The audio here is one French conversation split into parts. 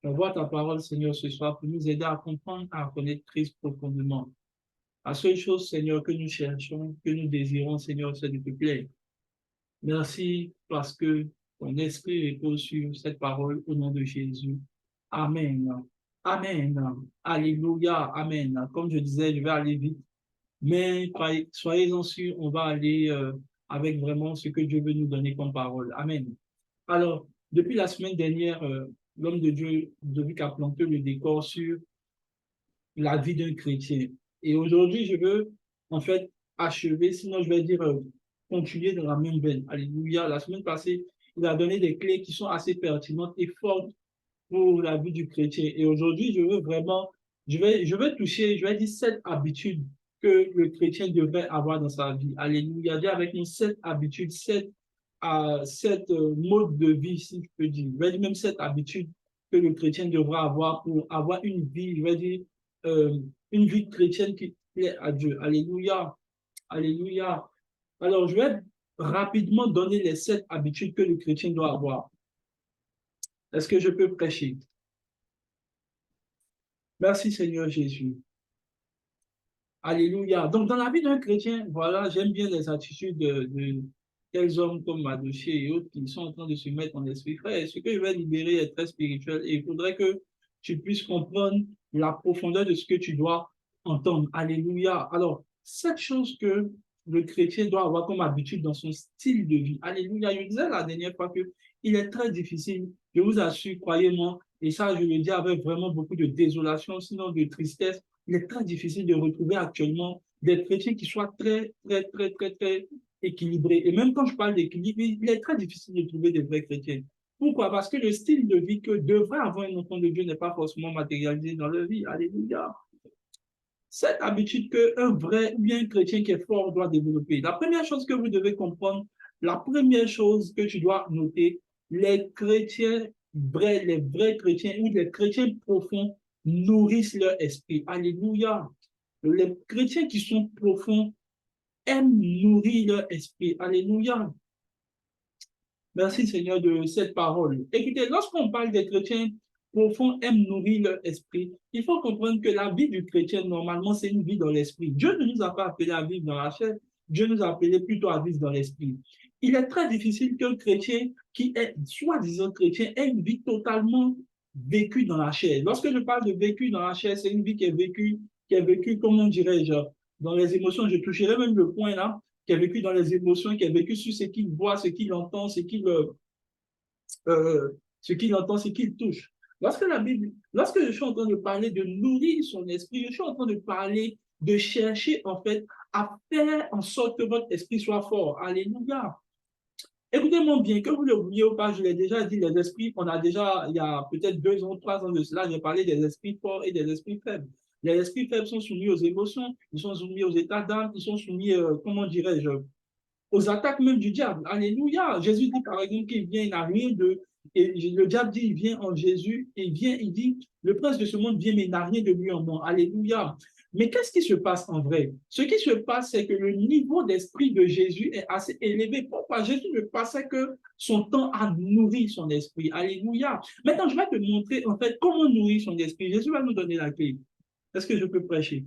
On voit ta parole, Seigneur, ce soir pour nous aider à comprendre, à connaître Christ profondément. La seule chose, Seigneur, que nous cherchons, que nous désirons, Seigneur, c'est de te plaire. Merci parce que ton esprit repose sur cette parole au nom de Jésus. Amen. Amen. Alléluia. Amen. Comme je disais, je vais aller vite, mais soyez-en sûrs, on va aller avec vraiment ce que Dieu veut nous donner comme parole. Amen. Alors, depuis la semaine dernière, l'homme de Dieu, Ludovic, a planté le décor sur la vie d'un chrétien. Et aujourd'hui, je veux en fait achever, sinon je vais dire continuer dans la même veine. Alléluia. La semaine passée, il a donné des clés qui sont assez pertinentes et fortes pour la vie du chrétien. Et aujourd'hui, je veux vraiment, je vais toucher, je vais dire sept habitudes que le chrétien devrait avoir dans sa vie. Alléluia. Dis avec nous sept habitudes, sept modes de vie, si je peux dire. Je vais dire même sept habitudes que le chrétien devra avoir pour avoir une vie, je vais dire, euh, une vie chrétienne qui plaît à Dieu. Alléluia. Alléluia. Alors, je vais rapidement donner les sept habitudes que le chrétien doit avoir. Est-ce que je peux prêcher? Merci Seigneur Jésus. Alléluia. Donc, dans la vie d'un chrétien, voilà, j'aime bien les attitudes de tels hommes comme Madoché et autres qui sont en train de se mettre en esprit. Frère, ce que je vais libérer est très spirituel et il faudrait que tu puisses comprendre la profondeur de ce que tu dois entendre. Alléluia. Alors, cette chose que le chrétien doit avoir comme habitude dans son style de vie. Alléluia. Je disais la dernière fois que il est très difficile, je vous assure, croyez-moi, et ça, je le dis avec vraiment beaucoup de désolation, sinon de tristesse, il est très difficile de retrouver actuellement des chrétiens qui soient très équilibrés. Et même quand je parle d'équilibre, il est très difficile de trouver des vrais chrétiens. Pourquoi? Parce que le style de vie que devrait avoir un enfant de Dieu n'est pas forcément matérialisé dans leur vie. Alléluia. Cette habitude qu'un vrai ou bien un chrétien qui est fort doit développer. La première chose que vous devez comprendre, la première chose que tu dois noter, les chrétiens vrais, les vrais chrétiens ou les chrétiens profonds nourrissent leur esprit. Alléluia. Les chrétiens qui sont profonds aiment nourrir leur esprit. Alléluia. Merci Seigneur de cette parole. Écoutez, lorsqu'on parle des chrétiens profonds aiment nourrir leur esprit, il faut comprendre que la vie du chrétien, normalement, c'est une vie dans l'esprit. Dieu ne nous a pas appelés à vivre dans la chair, Dieu nous a appelés plutôt à vivre dans l'esprit. Il est très difficile qu'un chrétien qui est soi-disant chrétien ait une vie totalement vécue dans la chair. Lorsque je parle de vécu dans la chair, c'est une vie qui est vécue, comment dirais-je, dans les émotions. Je toucherai même le point là, qui a vécu dans les émotions, qui a vécu sur ce qu'il voit, ce qu'il entend, ce qu'il entend, ce qu'il touche. Lorsque je suis en train de parler de nourrir son esprit, je suis en train de parler de chercher en fait à faire en sorte que votre esprit soit fort. Alléluia. Écoutez-moi bien, que vous le vouliez ou pas, je l'ai déjà dit, les esprits, on a déjà, il y a peut-être 2 ans, 3 ans de cela, j'ai parlé des esprits forts et des esprits faibles. Les esprits faibles sont soumis aux émotions, ils sont soumis aux états d'âme, ils sont soumis, comment dirais-je, aux attaques même du diable. Alléluia. Jésus dit par exemple qu'il vient, il n'a rien de. Et le diable dit, il vient en Jésus, et il vient, il dit, le prince de ce monde vient, mais il n'a rien de lui en moi. Alléluia. Mais qu'est-ce qui se passe en vrai? Ce qui se passe, c'est que le niveau d'esprit de Jésus est assez élevé. Pourquoi? Jésus ne passait que son temps à nourrir son esprit. Alléluia. Maintenant, je vais te montrer en fait comment nourrir son esprit. Jésus va nous donner la clé. Est-ce que je peux prêcher?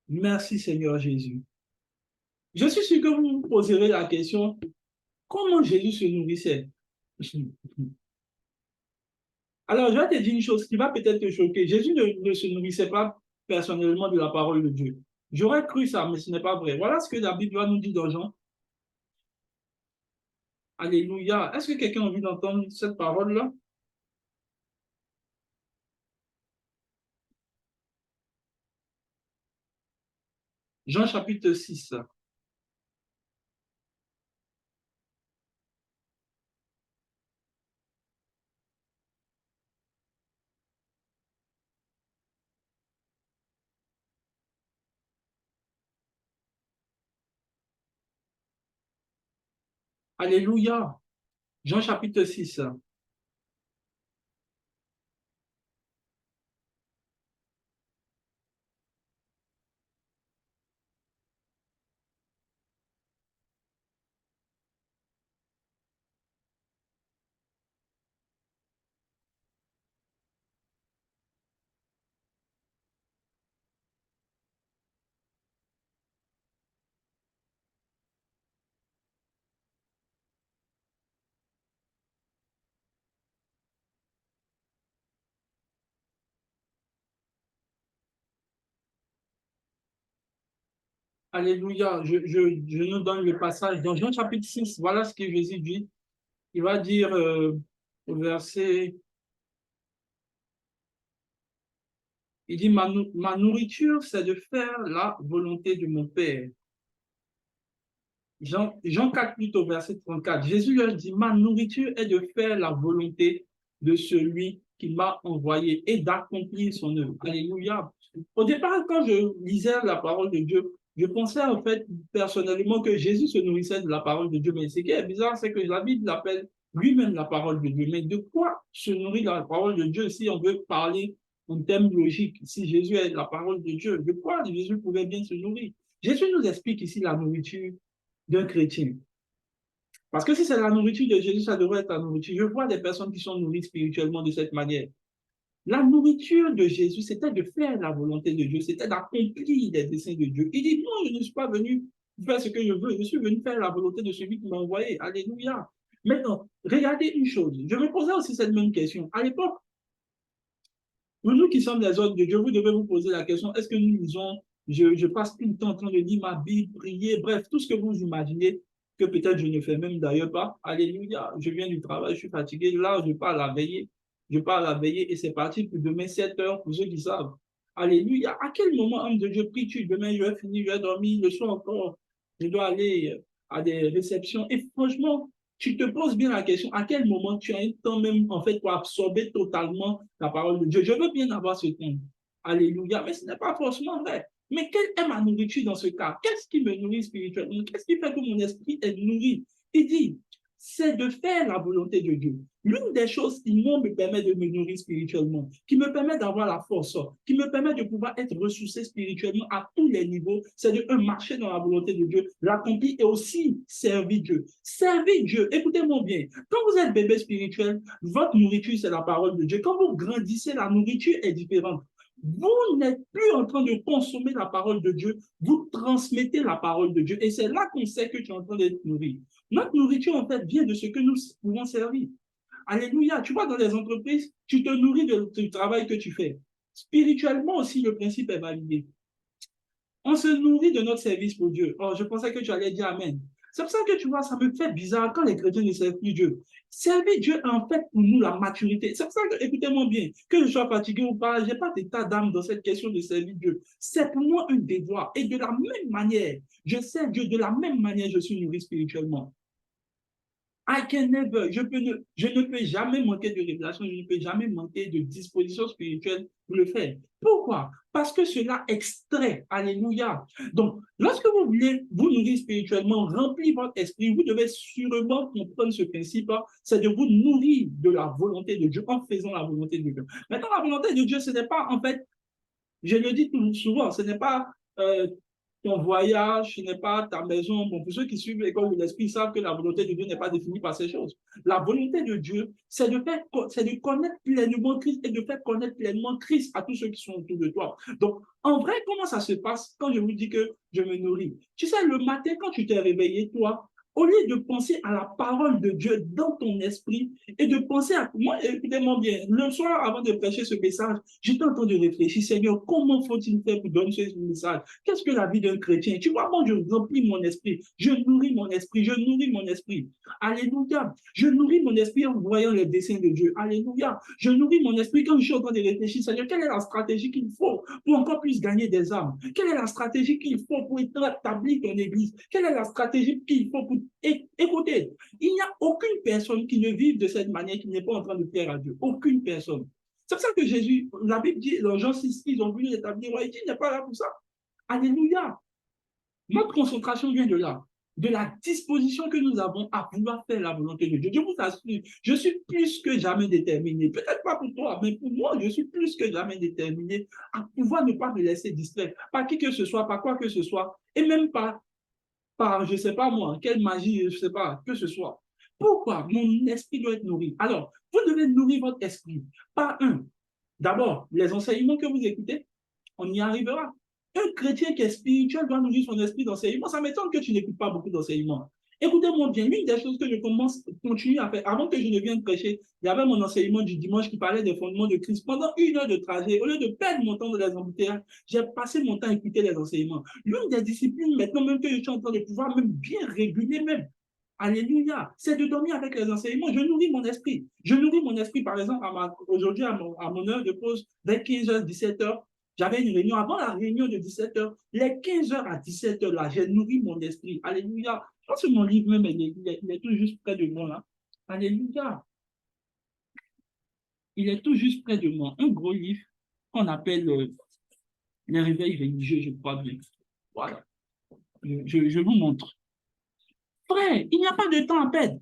Merci Seigneur Jésus. Je suis sûr que vous vous poserez la question, comment Jésus se nourrissait? Alors, je vais te dire une chose qui va peut-être te choquer. Jésus ne se nourrissait pas personnellement de la parole de Dieu. J'aurais cru ça, mais ce n'est pas vrai. Voilà ce que la Bible va nous dire dans Jean. Alléluia. Est-ce que quelqu'un a envie d'entendre cette parole-là? Jean chapitre 6. Alléluia. Jean chapitre 6. Alléluia. Je nous donne le passage dans Jean chapitre 6. Voilà ce que Jésus dit. Il va dire au verset, il dit, ma nourriture, c'est de faire la volonté de mon Père. Jean 4, plutôt, verset 34. Jésus leur dit, ma nourriture est de faire la volonté de celui qui m'a envoyé et d'accomplir son œuvre. Alléluia. Au départ, quand je lisais la parole de Dieu, je pensais en fait personnellement que Jésus se nourrissait de la parole de Dieu. Mais ce qui est bizarre, c'est que la Bible l'appelle lui-même la parole de Dieu. Mais de quoi se nourrit la parole de Dieu si on veut parler en termes logiques? Si Jésus est la parole de Dieu, de quoi Jésus pouvait bien se nourrir? Jésus nous explique ici la nourriture d'un chrétien. Parce que si c'est la nourriture de Jésus, ça devrait être la nourriture. Je vois des personnes qui sont nourries spirituellement de cette manière. La nourriture de Jésus, c'était de faire la volonté de Dieu, c'était d'accomplir les desseins de Dieu. Il dit, non, je ne suis pas venu faire ce que je veux, je suis venu faire la volonté de celui qui m'a envoyé. Alléluia. Maintenant, regardez une chose. Je me posais aussi cette même question. À l'époque, nous qui sommes les hommes de Dieu, vous devez vous poser la question, est-ce que nous lisons, je passe tout le temps en train de lire ma Bible, prier, bref, tout ce que vous imaginez, que peut-être je ne fais même d'ailleurs pas. Alléluia, je viens du travail, je suis fatigué, là, je pars à la veillée, je pars à la veillée et c'est parti pour demain 7 heures, pour ceux qui savent. Alléluia, à quel moment, homme de Dieu, pries-tu? Demain, je vais finir, je vais dormir, le soir encore, je dois aller à des réceptions. Et franchement, tu te poses bien la question, à quel moment tu as un temps même, en fait, pour absorber totalement la parole de Dieu. Je veux bien avoir ce temps. Alléluia. Mais ce n'est pas forcément vrai. Mais quelle est ma nourriture dans ce cas? Qu'est-ce qui me nourrit spirituellement? Qu'est-ce qui fait que mon esprit est nourri? Il dit, c'est de faire la volonté de Dieu. L'une des choses qui, moi, me permet de me nourrir spirituellement, qui me permet d'avoir la force, qui me permet de pouvoir être ressourcé spirituellement à tous les niveaux, c'est de marcher dans la volonté de Dieu, l'accomplir et aussi servir Dieu. Servir Dieu, écoutez-moi bien, quand vous êtes bébé spirituel, votre nourriture, c'est la parole de Dieu. Quand vous grandissez, la nourriture est différente. Vous n'êtes plus en train de consommer la parole de Dieu, vous transmettez la parole de Dieu. Et c'est là qu'on sait que tu es en train d'être nourri. Notre nourriture, en fait, vient de ce que nous pouvons servir. Alléluia. Tu vois, dans les entreprises, tu te nourris du travail que tu fais. Spirituellement aussi, le principe est validé. On se nourrit de notre service pour Dieu. Oh, je pensais que tu allais dire Amen. C'est pour ça que tu vois, ça me fait bizarre quand les chrétiens ne servent plus Dieu. Servir Dieu est en fait pour nous la maturité. C'est pour ça que, écoutez-moi bien, que je sois fatigué ou pas, je n'ai pas d'état d'âme dans cette question de servir Dieu. C'est pour moi un devoir. Et de la même manière, je sers Dieu, de la même manière, je suis nourri spirituellement. I can never, je ne peux jamais manquer de révélation, je ne peux jamais manquer de disposition spirituelle pour le faire. Pourquoi? Parce que cela extrait. Alléluia. Donc, lorsque vous voulez vous nourrir spirituellement, remplir votre esprit, vous devez sûrement comprendre ce principe, c'est de vous nourrir de la volonté de Dieu en faisant la volonté de Dieu. Maintenant, la volonté de Dieu, ce n'est pas, en fait, je le dis souvent, ce n'est pas ton voyage, ce n'est pas ta maison. Bon, pour ceux qui suivent l'école de l'esprit, savent que la volonté de Dieu n'est pas définie par ces choses. La volonté de Dieu, c'est de connaître pleinement Christ et de faire connaître pleinement Christ à tous ceux qui sont autour de toi. Donc, en vrai, comment ça se passe quand je vous dis que je me nourris? Tu sais, le matin, quand tu t'es réveillé, toi, au lieu de penser à la parole de Dieu dans ton esprit et de penser à moi, écoutez-moi bien, le soir avant de prêcher ce message, j'étais en train de réfléchir, Seigneur, comment faut-il faire pour donner ce message? Qu'est-ce que la vie d'un chrétien? Tu vois, moi, je remplis mon esprit, je nourris mon esprit, je nourris mon esprit. Alléluia. Je nourris mon esprit en voyant les desseins de Dieu. Alléluia. Je nourris mon esprit quand je suis en train de réfléchir, Seigneur, quelle est la stratégie qu'il faut pour encore plus gagner des âmes? Quelle est la stratégie qu'il faut pour établir ton église? Quelle est la stratégie qu'il faut pour... Écoutez, il n'y a aucune personne qui ne vive de cette manière qui n'est pas en train de plaire à Dieu. Aucune personne. C'est pour ça que Jésus, la Bible dit, dans Jean 6, ils ont voulu établir, il dit, il n'est pas là pour ça. Alléluia. Notre concentration vient de la disposition que nous avons à pouvoir faire la volonté de Dieu. Je vous assure, je suis plus que jamais déterminé. Peut-être pas pour toi, mais pour moi, je suis plus que jamais déterminé à pouvoir ne pas me laisser distraire par qui que ce soit, par quoi que ce soit, et même par je ne sais pas moi, quelle magie, je ne sais pas, que ce soit. Pourquoi? Mon esprit doit être nourri. Alors, vous devez nourrir votre esprit par d'abord, les enseignements que vous écoutez, on y arrivera. Un chrétien qui est spirituel doit nourrir son esprit d'enseignement. Ça m'étonne que tu n'écoutes pas beaucoup d'enseignements. Écoutez-moi bien, l'une des choses que je continue à faire, avant que je ne vienne prêcher, il y avait mon enseignement du dimanche qui parlait des fondements de Christ. Pendant 1 heure de trajet, au lieu de perdre mon temps dans les embouteillages, j'ai passé mon temps à écouter les enseignements. L'une des disciplines maintenant même que je suis en train de pouvoir même bien réguler même, alléluia, c'est de dormir avec les enseignements. Je nourris mon esprit. Je nourris mon esprit, par exemple, aujourd'hui, à mon heure de pause, vers 15h, 17h, j'avais une réunion. Avant la réunion de 17h, les 15h à 17h, là, j'ai nourri mon esprit. Alléluia. Je pense que mon livre même, il est tout juste près de moi, là. Alléluia. Il est tout juste près de moi. Un gros livre qu'on appelle Les réveils religieux, je crois bien. Voilà. Je vous montre. Frère, il n'y a pas de temps à perdre.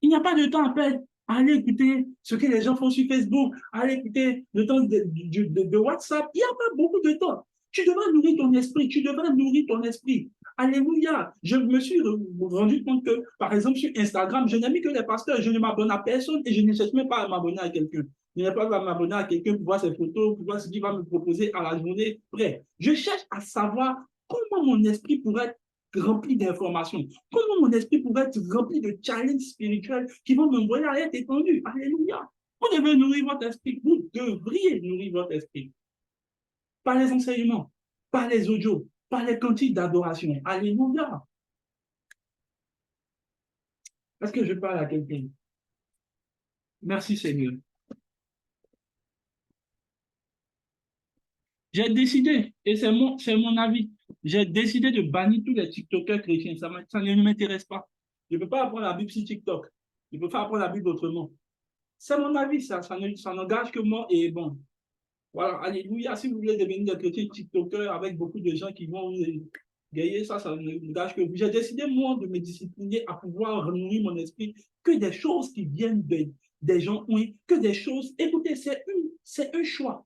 Il n'y a pas de temps à perdre. Allez écouter ce que les gens font sur Facebook. Allez écouter le temps de WhatsApp. Il n'y a pas beaucoup de temps. Tu devrais nourrir ton esprit. Tu devrais nourrir ton esprit. Alléluia. Je me suis rendu compte que, par exemple, sur Instagram, je n'ai mis que les pasteurs. Je ne m'abonne à personne et je ne cherche même pas à m'abonner à quelqu'un. Je n'ai pas à m'abonner à quelqu'un pour voir ses photos, pour voir ce qu'il va me proposer à la journée. Bref, je cherche à savoir comment mon esprit pourrait être rempli d'informations. Comment mon esprit pourrait être rempli de challenges spirituels qui vont m'envoyer à être étendu. Alléluia. Vous devez nourrir votre esprit. Vous devriez nourrir votre esprit. Par les enseignements, par les audios, par les cantiques d'adoration. Alléluia. Est-ce que je parle à quelqu'un? Merci Seigneur. J'ai décidé, et c'est mon avis, j'ai décidé de bannir tous les TikTokers chrétiens. Ça ne m'intéresse pas. Je ne peux pas apprendre la Bible sur TikTok. Je ne peux pas apprendre la Bible autrement. C'est mon avis, ça n'engage que moi. Et bon, voilà, alléluia. Si vous voulez devenir des chrétiens TikTokers avec beaucoup de gens qui vont vous gagner, ça n'engage que vous. J'ai décidé, moi, de me discipliner à pouvoir nourrir mon esprit que des choses qui viennent des gens, oui, que des choses. Écoutez, c'est un choix.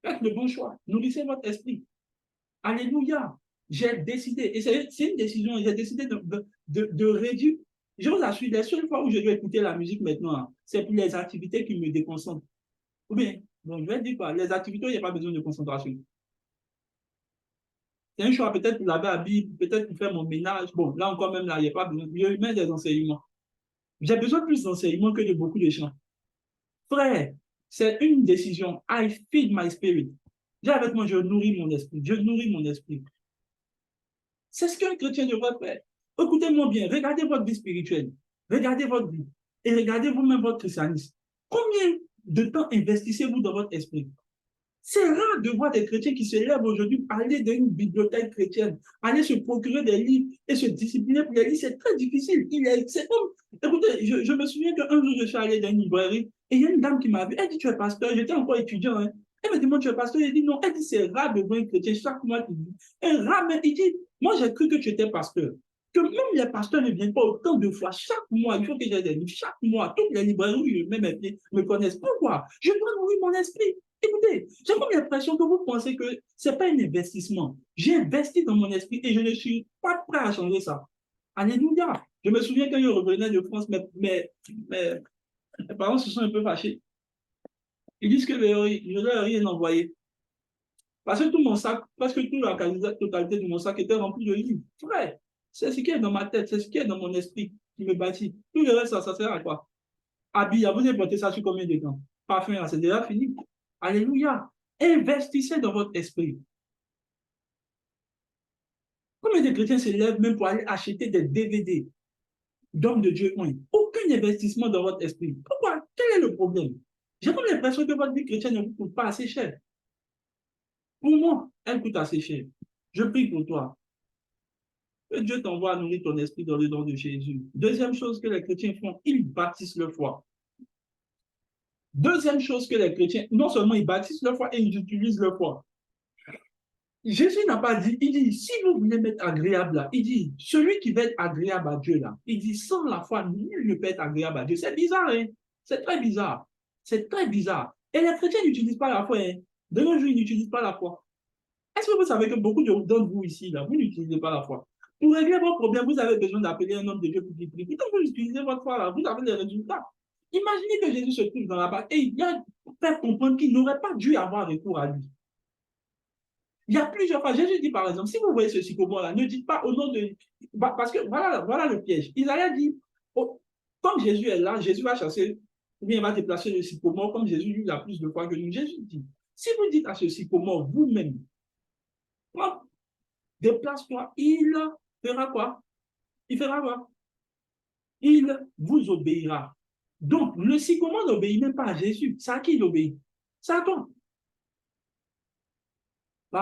Faites le bon choix. Nourrissez votre esprit. Alléluia. J'ai décidé, et c'est une décision, j'ai décidé de réduire. Je vous assure, les seules fois où je dois écouter la musique maintenant, hein, c'est pour les activités qui me déconcentrent. Ou bien, bon, je vais dire quoi, les activités, il n'y a pas besoin de concentration. C'est un choix peut-être pour laver la Bible, peut-être pour faire mon ménage. Bon, là encore, même là, il n'y a pas besoin. Je mets des enseignements. J'ai besoin de plus d'enseignements que de beaucoup de gens. Frère, c'est une décision. I feed my spirit. J'ai avec moi, je nourris mon esprit. Je nourris mon esprit. C'est ce qu'un chrétien devrait faire. Écoutez-moi bien, regardez votre vie spirituelle, regardez votre vie et regardez vous-même votre christianisme. Combien de temps investissez-vous dans votre esprit? C'est rare de voir des chrétiens qui se lèvent aujourd'hui, aller dans une bibliothèque chrétienne, aller se procurer des livres et se discipliner pour les lire. C'est très difficile. C'est comme, écoutez, je me souviens qu'un jour, je suis allé dans une librairie et il y a une dame qui m'a vu. Elle dit, tu es pasteur. J'étais encore étudiant. Hein. Elle me demande, tu es pasteur. J'ai dit, non. Elle dit, c'est rare de voir un chrétien chaque mois qui dit. Et rare, mais il dit, moi, j'ai cru que tu étais pasteur. Que même les pasteurs ne viennent pas autant de fois. Chaque mois, il faut que j'ai des livres. Chaque mois, toutes les librairies où je mets mes pieds me connaissent. Pourquoi? Je dois nourrir mon esprit. Écoutez, j'ai comme l'impression que vous pensez que ce n'est pas un investissement. J'ai investi dans mon esprit et je ne suis pas prêt à changer ça. Alléluia. Je me souviens quand je revenais de France, mes parents se sont un peu fâchés. Ils disent que je leur ai rien envoyé. Parce que tout mon sac, parce que toute la totalité de mon sac était rempli de livres. Frère, c'est ce qui est dans ma tête, c'est ce qui est dans mon esprit qui me bâtit. Tout le reste, ça sert à quoi? Habillé, vous avez porté ça sur combien de temps? Parfum, c'est déjà fini. Alléluia. Investissez dans votre esprit. Combien de chrétiens se lèvent même pour aller acheter des DVD d'hommes de Dieu? Aucun investissement dans votre esprit. Pourquoi? Quel est le problème? J'ai comme l'impression que votre vie chrétienne ne vous coûte pas assez cher. Pour moi, elle coûte assez cher. Je prie pour toi. Que Dieu t'envoie à nourrir ton esprit dans le nom de Jésus. Deuxième chose que les chrétiens font, ils bâtissent leur foi. Deuxième chose que les chrétiens, non seulement ils bâtissent leur foi et ils utilisent leur foi. Jésus n'a pas dit, il dit, si vous voulez m'être agréable là, il dit, celui qui veut être agréable à Dieu là, il dit, sans la foi, nul ne peut être agréable à Dieu. C'est bizarre, hein? C'est très bizarre. C'est très bizarre. Et les chrétiens n'utilisent pas la foi, hein? De nos jours, ils n'utilisent pas la foi. Est-ce que vous savez que beaucoup d'entre vous ici, là, vous n'utilisez pas la foi? Pour régler vos problèmes, vous avez besoin d'appeler un homme de Dieu pour qu'il prie. Quand vous utilisez votre foi, là, vous avez les résultats. Imaginez que Jésus se trouve dans la barque et il vient faire comprendre qu'il n'aurait pas dû avoir recours à lui. Il y a plusieurs fois, Jésus dit par exemple, si vous voyez ce sycomore-là, ne dites pas au nom de... Parce que voilà le piège. Isaïe dit, oh, comme Jésus est là, Jésus va chasser, ou bien il va déplacer le sycomore, comme Jésus lui a plus de foi que nous. Jésus dit, si vous dites à ce sycomore vous-même, déplace-toi, il fera quoi? Il fera quoi? Il vous obéira. Donc, le sycomore n'obéit même pas à Jésus. C'est à qui il obéit? C'est à toi. Il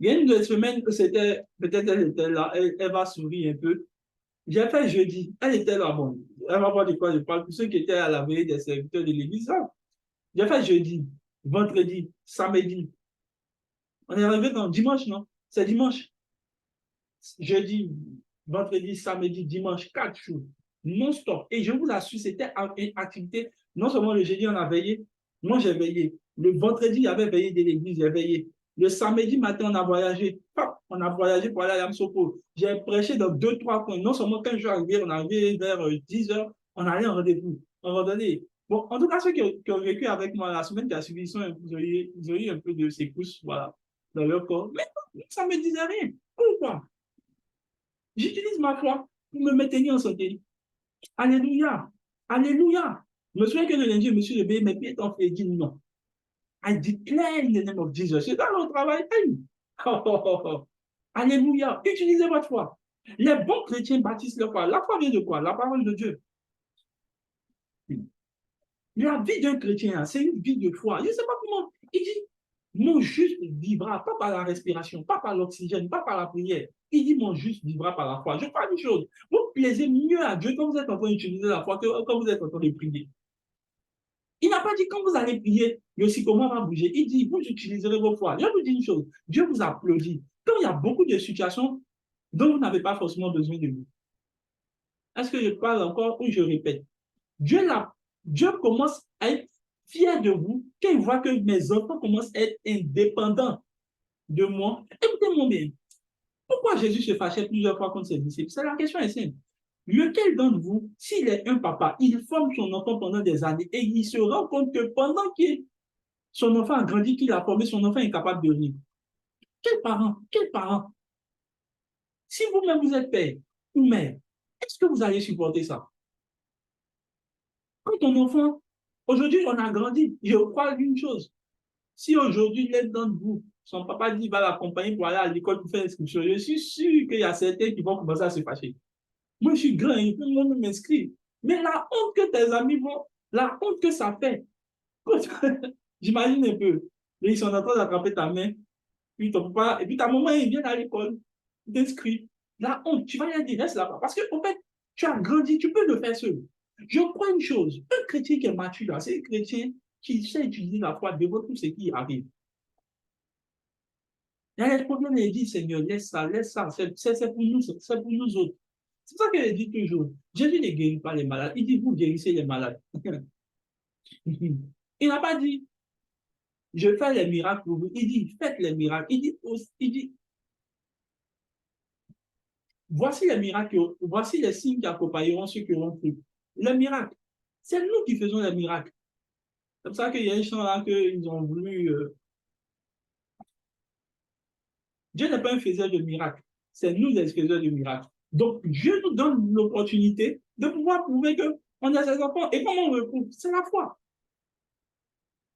y a une semaine que c'était, peut-être elle était là, elle va sourire un peu. J'ai fait jeudi, elle était là, bon, elle va voir de quoi je parle, pour ceux qui étaient à la veille des serviteurs de l'église, là. J'ai fait jeudi, vendredi, samedi. On est arrivé dans dimanche, non? C'est dimanche. Jeudi, vendredi, samedi, dimanche, 4 jours, non-stop. Et je vous assure, c'était une activité. Non seulement le jeudi, on a veillé, moi j'ai veillé. Le vendredi, il y avait veillé de l'église, j'ai veillé. Le samedi matin, on a voyagé. On a voyagé pour aller à Yamsoko. J'ai prêché dans 2, 3 coins. Non seulement quand je suis arrivé, on est arrivé vers 10 heures, on allait en rendez-vous, en randonnée. Bon, en tout cas, ceux qui ont vécu avec moi la semaine qui a suivi, ils ont eu un peu de secousses, voilà, dans leur corps. Mais ça ne me disait rien. Pourquoi? J'utilise ma foi pour me maintenir en santé. Alléluia. Alléluia. Je me souviens que le lundi, je me suis levé, mes pieds étaient fait, dit non. I declare in the name of Jesus. C'est dans le travail. Oh, oh, oh, oh. Alléluia. Utilisez votre foi. Les bons chrétiens bâtissent leur foi. La foi vient de quoi? La parole de Dieu. La vie d'un chrétien, c'est une vie de foi. Je ne sais pas comment. Il dit, mon juste vivra, pas par la respiration, pas par l'oxygène, pas par la prière. Il dit, mon juste vivra par la foi. Je parle une chose. Vous plaisez mieux à Dieu quand vous êtes en train d'utiliser la foi que quand vous êtes en train de prier. Il n'a pas dit quand vous allez prier, le sycomore va bouger. Il dit, vous utiliserez vos foi. Je vous dis une chose. Dieu vous applaudit. Quand il y a beaucoup de situations dont vous n'avez pas forcément besoin de lui. Est-ce que je parle encore ou je répète? Dieu commence à être fier de vous quand il voit que mes enfants commencent à être indépendants de moi. Écoutez-moi bien. Pourquoi Jésus se fâchait plusieurs fois contre ses disciples? C'est la question est simple. Lequel d'entre vous, s'il est un papa, il forme son enfant pendant des années et il se rend compte que pendant que son enfant a grandi, qu'il a formé, son enfant est incapable de lire? Quel parent? Quel parent? Si vous-même vous êtes père ou mère, est-ce que vous allez supporter ça? Quand ton enfant, aujourd'hui on a grandi, je crois une chose. Si aujourd'hui l'un d'entre vous, son papa dit va l'accompagner pour aller à l'école pour faire l'inscription, je suis sûr qu'il y a certains qui vont commencer à se fâcher. Moi, je suis grand, et tout le monde m'inscrit. Mais la honte que tes amis vont, la honte que ça fait, j'imagine un peu. Ils sont en train d'attraper ta main, puis ton papa, et puis ta maman, il vient à l'école, il t'inscrit. La honte, tu vas lui dire, laisse là-bas. Parce qu'en fait, tu as grandi, tu peux le faire seul. Je crois une chose, un chrétien qui est mature, c'est un chrétien qui sait utiliser la foi devant tout ce qui arrive. Il y a des problèmes, il dit, Seigneur, laisse ça, c'est pour nous, c'est pour nous autres. C'est ça qu'il dit toujours. Jésus ne guérit pas les malades, il dit, vous guérissez les malades. Il n'a pas dit, je fais les miracles pour vous. Il dit, faites les miracles. Il dit, voici les miracles, voici les signes qui accompagneront ceux qui auront cru. Les miracles, c'est nous qui faisons les miracles. C'est pour ça qu'il y a un chant là qu'ils ont voulu. Dieu n'est pas un faiseur de miracles, c'est nous les faiseurs de miracles. Donc, Dieu nous donne l'opportunité de pouvoir prouver qu'on a ses enfants. Et comment on le prouve? C'est la foi.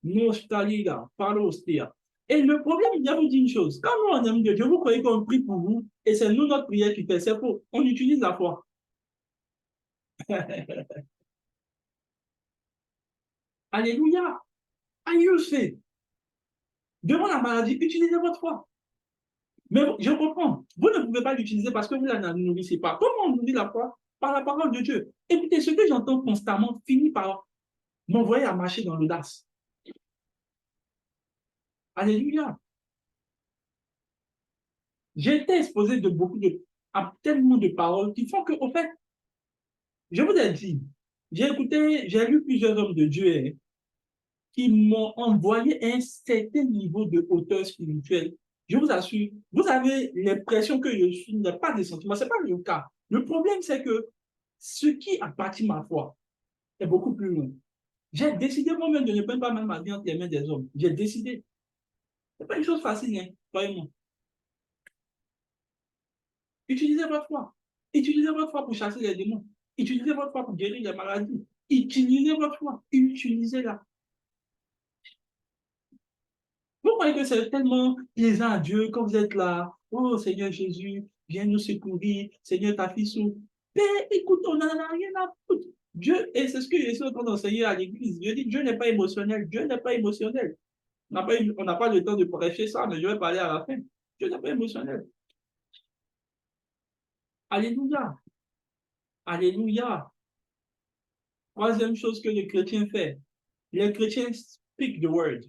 Nostalgia, parostia. Et le problème, il y a vous dire une chose. Quand nous, on aime Dieu, vous croyez qu'on prie pour vous, et c'est nous, notre prière qui fait. C'est faux. On utilise la foi. Alléluia. Aïe, devant la maladie, utilisez votre foi. Mais je comprends. Vous ne pouvez pas l'utiliser parce que vous ne la nourrissez pas. Comment on nourrit la foi? Par la parole de Dieu. Écoutez, ce que j'entends constamment finit par m'envoyer à marcher dans l'audace. Alléluia. J'ai été exposé à tellement de paroles qui font que, au fait, je vous ai dit, j'ai lu plusieurs hommes de Dieu qui m'ont envoyé à un certain niveau de hauteur spirituelle. Je vous assure, vous avez l'impression que je suis n'ai pas de sentiments. Ce n'est pas le cas. Le problème, c'est que ce qui a bâti ma foi est beaucoup plus loin. J'ai décidé moi-même de ne pas mettre ma vie entre les mains des hommes. J'ai décidé. Ce n'est pas une chose facile, hein, croyez-moi. Utilisez votre foi. Utilisez votre foi pour chasser les démons. Utilisez votre foi pour guérir les maladies. Utilisez votre foi. Utilisez-la. Vous croyez que c'est tellement plaisant à Dieu quand vous êtes là. Oh Seigneur Jésus, viens nous secourir. Seigneur, ta fille souffre. Mais écoute, on n'en a rien à foutre. Dieu, et c'est ce que je suis en train d'enseigner à l'église. Je dis, Dieu n'est pas émotionnel. Dieu n'est pas émotionnel. On n'a pas le temps de prêcher ça, mais je vais parler à la fin. Dieu n'est pas émotionnel. Alléluia. Alléluia. Troisième chose que les chrétiens font. Les chrétiens speak the word.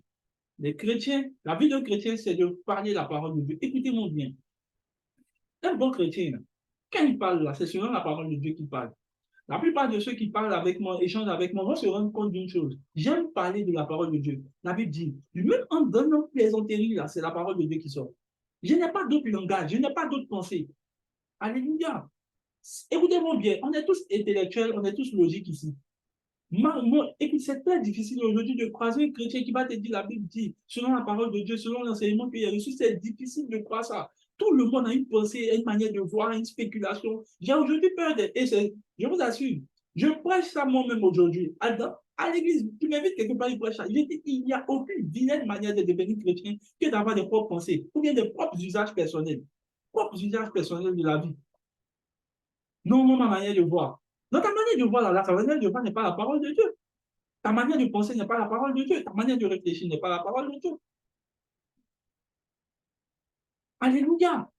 Les chrétiens, la vie d'un chrétien, c'est de parler la parole de Dieu. Écoutez-moi bien. Un bon chrétien, quand il parle là, c'est selon la parole de Dieu qu'il parle. La plupart de ceux qui parlent avec moi, échangent avec moi, vont se rendre compte d'une chose. J'aime parler de la parole de Dieu. La Bible dit, même en donnant plaisanterie, là, c'est la parole de Dieu qui sort. Je n'ai pas d'autre langage, je n'ai pas d'autre pensée. Alléluia. Écoutez-moi bien, on est tous intellectuels, on est tous logiques ici. Écoute, c'est très difficile aujourd'hui de croiser un chrétien qui va te dire la Bible dit, selon la parole de Dieu, selon l'enseignement qu'il a reçu, c'est difficile de croire ça. Tout le monde a une pensée, une manière de voir, une spéculation. J'ai aujourd'hui peur de... Et je vous assure, je prêche ça moi-même aujourd'hui. À l'église, tu m'invites quelque part, il prêche ça. Je dis, il n'y a aucune vilaine manière de devenir chrétien que d'avoir des propres pensées ou bien des propres usages personnels. Propres usages personnels de la vie. Non, non, ma manière de voir. Non, ta manière de voir, ta manière de voir n'est pas la parole de Dieu. Ta manière de penser n'est pas la parole de Dieu. Ta manière de réfléchir n'est pas la parole de Dieu. Alléluia.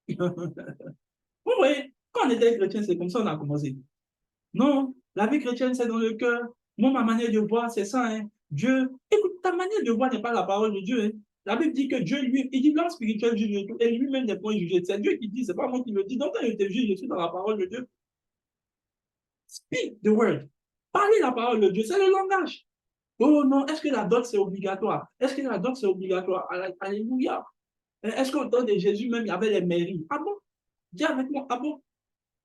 Vous voyez, quand on était chrétien, c'est comme ça qu'on a commencé. Non, la vie chrétienne, c'est dans le cœur. Moi, ma manière de voir, c'est ça. Hein. Dieu, écoute, ta manière de voir n'est pas la parole de Dieu. Hein. La Bible dit que Dieu, lui, il dit l'homme spirituel juge tout, et lui-même n'est point jugé. C'est Dieu qui dit, c'est pas moi qui le dis. Donc, quand je te juge, je suis dans la parole de Dieu. Speak the word. Parlez la parole de Dieu, c'est le langage. Oh non, est-ce que la dot c'est obligatoire? Est-ce que la dot c'est obligatoire? Alléluia. Est-ce qu'au temps de Jésus même, il y avait les mairies? Ah bon? Dis avec moi, ah bon?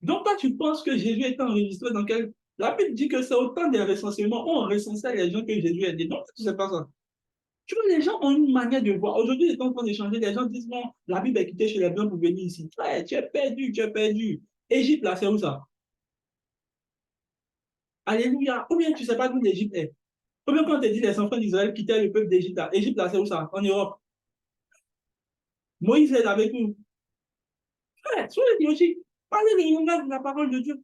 Donc toi, tu penses que Jésus est enregistré dans quel... La Bible dit que c'est au temps des recensements où on recensait les gens que Jésus est né. Donc, tu sais pas ça. Tu vois, les gens ont une manière de voir. Aujourd'hui, ils sont en train d'échanger. Les gens disent, non, la Bible est quittée chez les Blancs pour venir ici. Ouais, tu es perdu, tu es perdu. Égypte, là, c'est où ça? Alléluia. Ou bien tu ne sais pas d'où l'Égypte est. Ou bien quand on te dit les enfants d'Israël quittaient le peuple d'Égypte, là. Égypte, là, c'est où ça? En Europe. Moïse est avec nous. Ouais, soyez logique. Parlez le langage de la parole de Dieu.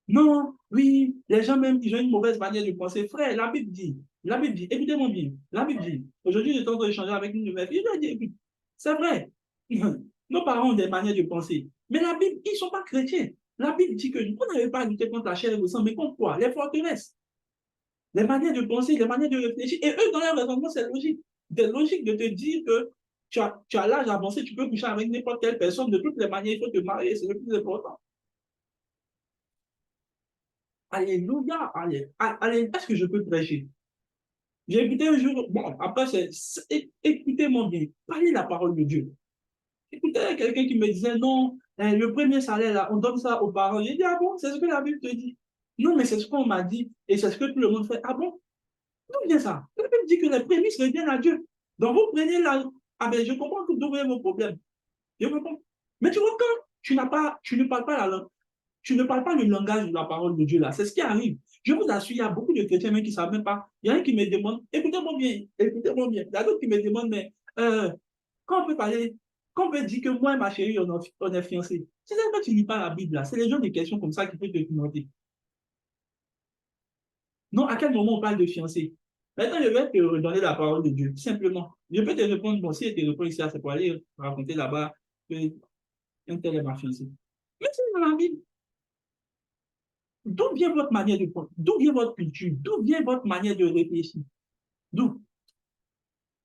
Non, oui, les gens même, ils ont une mauvaise manière de penser. Frère, la Bible dit, écoutez-moi bien, la Bible dit, aujourd'hui, je tente d'échanger avec une de mes filles, je lui ai dit, écoute, c'est vrai, nos parents ont des manières de penser, mais la Bible, ils ne sont pas chrétiens. La Bible dit que vous n'avez pas à lutter contre la chair et le sang, mais contre quoi? Les forteresses, les manières de penser, les manières de réfléchir. Et eux, dans leur raisonnement, c'est logique. C'est logique de te dire que tu as l'âge avancé, tu peux coucher avec n'importe quelle personne, de toutes les manières, il faut te marier, c'est le plus important. Alléluia, allez, est-ce que je peux prêcher? J'ai écouté un jour, bon, après, écoutez-moi bien, parlez la parole de Dieu. Écoutez quelqu'un qui me disait, non, le premier salaire, là, on donne ça aux parents. J'ai dit, ah bon, c'est ce que la Bible te dit. Non, mais c'est ce qu'on m'a dit et c'est ce que tout le monde fait. Ah bon? D'où vient ça? La Bible dit que les prémices reviennent à Dieu. Donc, vous prenez la... Ah ben, je comprends que d'où viennent vos problèmes. Je comprends. Mais tu vois, quand tu ne parles pas la langue, tu ne parles pas le langage de la parole de Dieu là. C'est ce qui arrive. Je vous assure, il y a beaucoup de chrétiens même qui ne savent même pas. Il y a un qui me demande, écoutez-moi bien. Il y a d'autres qui me demandent, mais quand on peut parler, quand on peut dire que moi et ma chérie, on est fiancés. C'est ça que tu ne lis pas la Bible là. C'est les gens des questions comme ça qui peuvent te demander. Non, à quel moment on parle de fiancés? Maintenant, je vais te redonner la parole de Dieu, simplement. Je peux te répondre, bon, si je te réponds ici, c'est pour aller raconter là-bas qu'un tel est ma fiancée. Mais c'est dans la Bible. D'où vient votre manière de penser? D'où vient votre culture? D'où vient votre manière de réfléchir? D'où?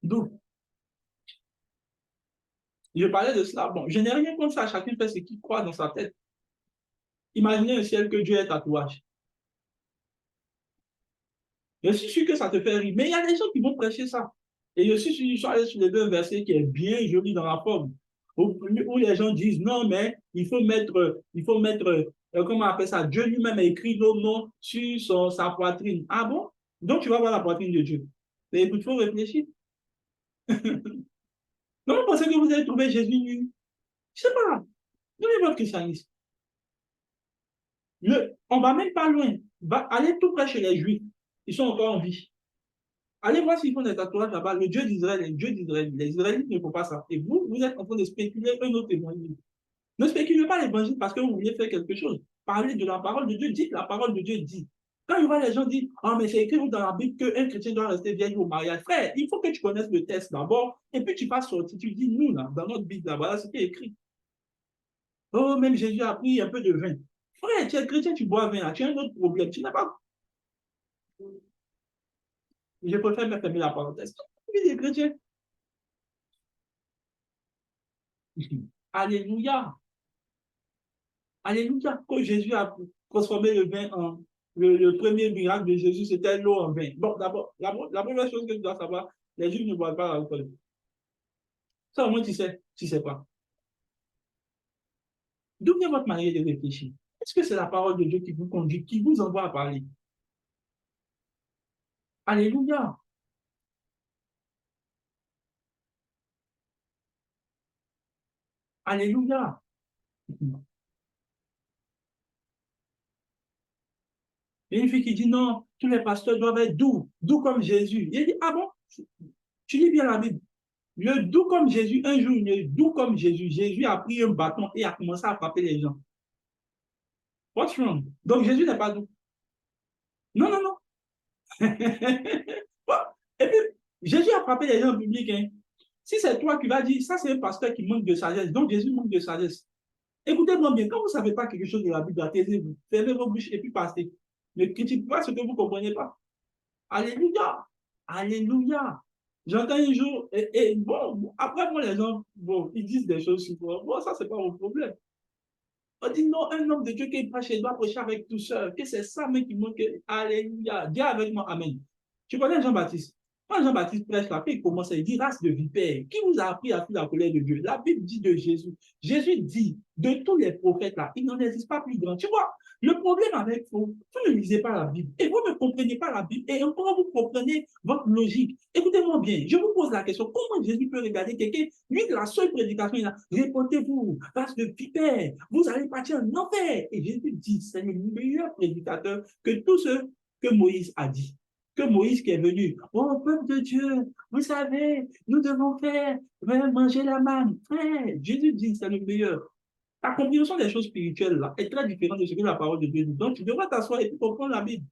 D'où? Je parlais de cela. Bon, je n'ai rien contre ça. Chacun fait ce qu'il croit dans sa tête. Imaginez un ciel que Dieu est tatouage. Je suis sûr que ça te fait rire. Mais il y a des gens qui vont prêcher ça. Et je suis sûr qu'ils sont allés sur les deux versets qui est bien joli dans la forme. où les gens disent non, mais comment on appelle ça? Dieu lui-même a écrit nos noms sur sa poitrine. Ah bon? Donc tu vas voir la poitrine de Dieu. Mais écoute, il faut réfléchir. Non, vous pensez que vous allez trouver Jésus nu? Je ne sais pas. Donnez votre christianisme. On ne va même pas loin. Allez tout près chez les Juifs. Ils sont encore en vie. Allez voir s'ils font des tatouages là-bas. Le Dieu d'Israël, le Dieu d'Israël. Les Israélites ne font pas ça. Et vous êtes en train de spéculer un autre évangile. Ne spéculez pas l'évangile parce que vous voulez faire quelque chose. Parlez de la parole de Dieu. Dites la parole de Dieu dit. Quand il y aura les gens dire, ah, mais c'est écrit dans la Bible qu'un chrétien doit rester vieil au mariage. Frère, il faut que tu connaisses le texte d'abord et puis tu passes sortir. Tu dis, nous, là, dans notre Bible, là, voilà ce qui est écrit. Oh, même Jésus a pris un peu de vin. Frère, tu es chrétien, tu bois vin, là, tu as un autre problème. Tu n'as pas. Je préfère me fermer la parenthèse. Oui, les chrétiens. Alléluia. Alléluia. Quand Jésus a transformé le vin en. Le premier miracle de Jésus, c'était l'eau en vin. Bon, d'abord, la première chose que tu dois savoir, les Juifs ne boivent pas l'alcool. Ça, au moins, tu sais pas. D'où vient votre manière de réfléchir? Est-ce que c'est la parole de Dieu qui vous conduit, qui vous envoie à parler? Alléluia. Alléluia. Il y a une fille qui dit non, tous les pasteurs doivent être doux, doux comme Jésus. Il dit, ah bon? Tu lis bien la Bible. Le doux comme Jésus, un jour, le doux comme Jésus, Jésus a pris un bâton et a commencé à frapper les gens. What's wrong? Donc Jésus n'est pas doux. Non, non, non. Et puis, Jésus a frappé les gens en public. Hein. Si c'est toi qui vas dire, ça c'est un pasteur qui manque de sagesse, donc Jésus manque de sagesse. Écoutez-moi bien, quand vous ne savez pas quelque chose de la Bible, taisez-vous, fermez vos bouches et puis passez. Ne critiquez pas ce que vous ne comprenez pas. Alléluia. Alléluia. J'entends un jour, et bon, après moi, les gens, bon, ils disent des choses sur moi. Bon, ça, c'est pas mon problème. On dit non, un homme de Dieu qui prêche, il doit prêcher avec douceur, que c'est ça même qui manque. Alléluia. Dis avec moi, Amen. Tu connais Jean-Baptiste? Quand Jean-Baptiste prêche, là, puis il commence, il dit race de vipère. Qui vous a appris à fuir la colère de Dieu? La Bible dit de Jésus. Jésus dit de tous les prophètes là, il n'en existe pas plus grand. Tu vois, le problème avec vous, vous ne lisez pas la Bible et vous ne comprenez pas la Bible et encore vous comprenez votre logique. Écoutez-moi bien, je vous pose la question, comment Jésus peut regarder quelqu'un, lui, la seule prédication, il a, répondez-vous, parce que vipère, vous allez partir en enfer. Et Jésus dit, c'est le meilleur prédicateur que tout ce que Moïse a dit. Que Moïse qui est venu, oh peuple de Dieu, vous savez, nous devons faire, manger la manne. Frère, Jésus dit, c'est le meilleur. Ta compréhension des choses spirituelles là, est très différente de ce que la parole de Dieu dit. Donc, tu devras t'asseoir et comprendre la Bible.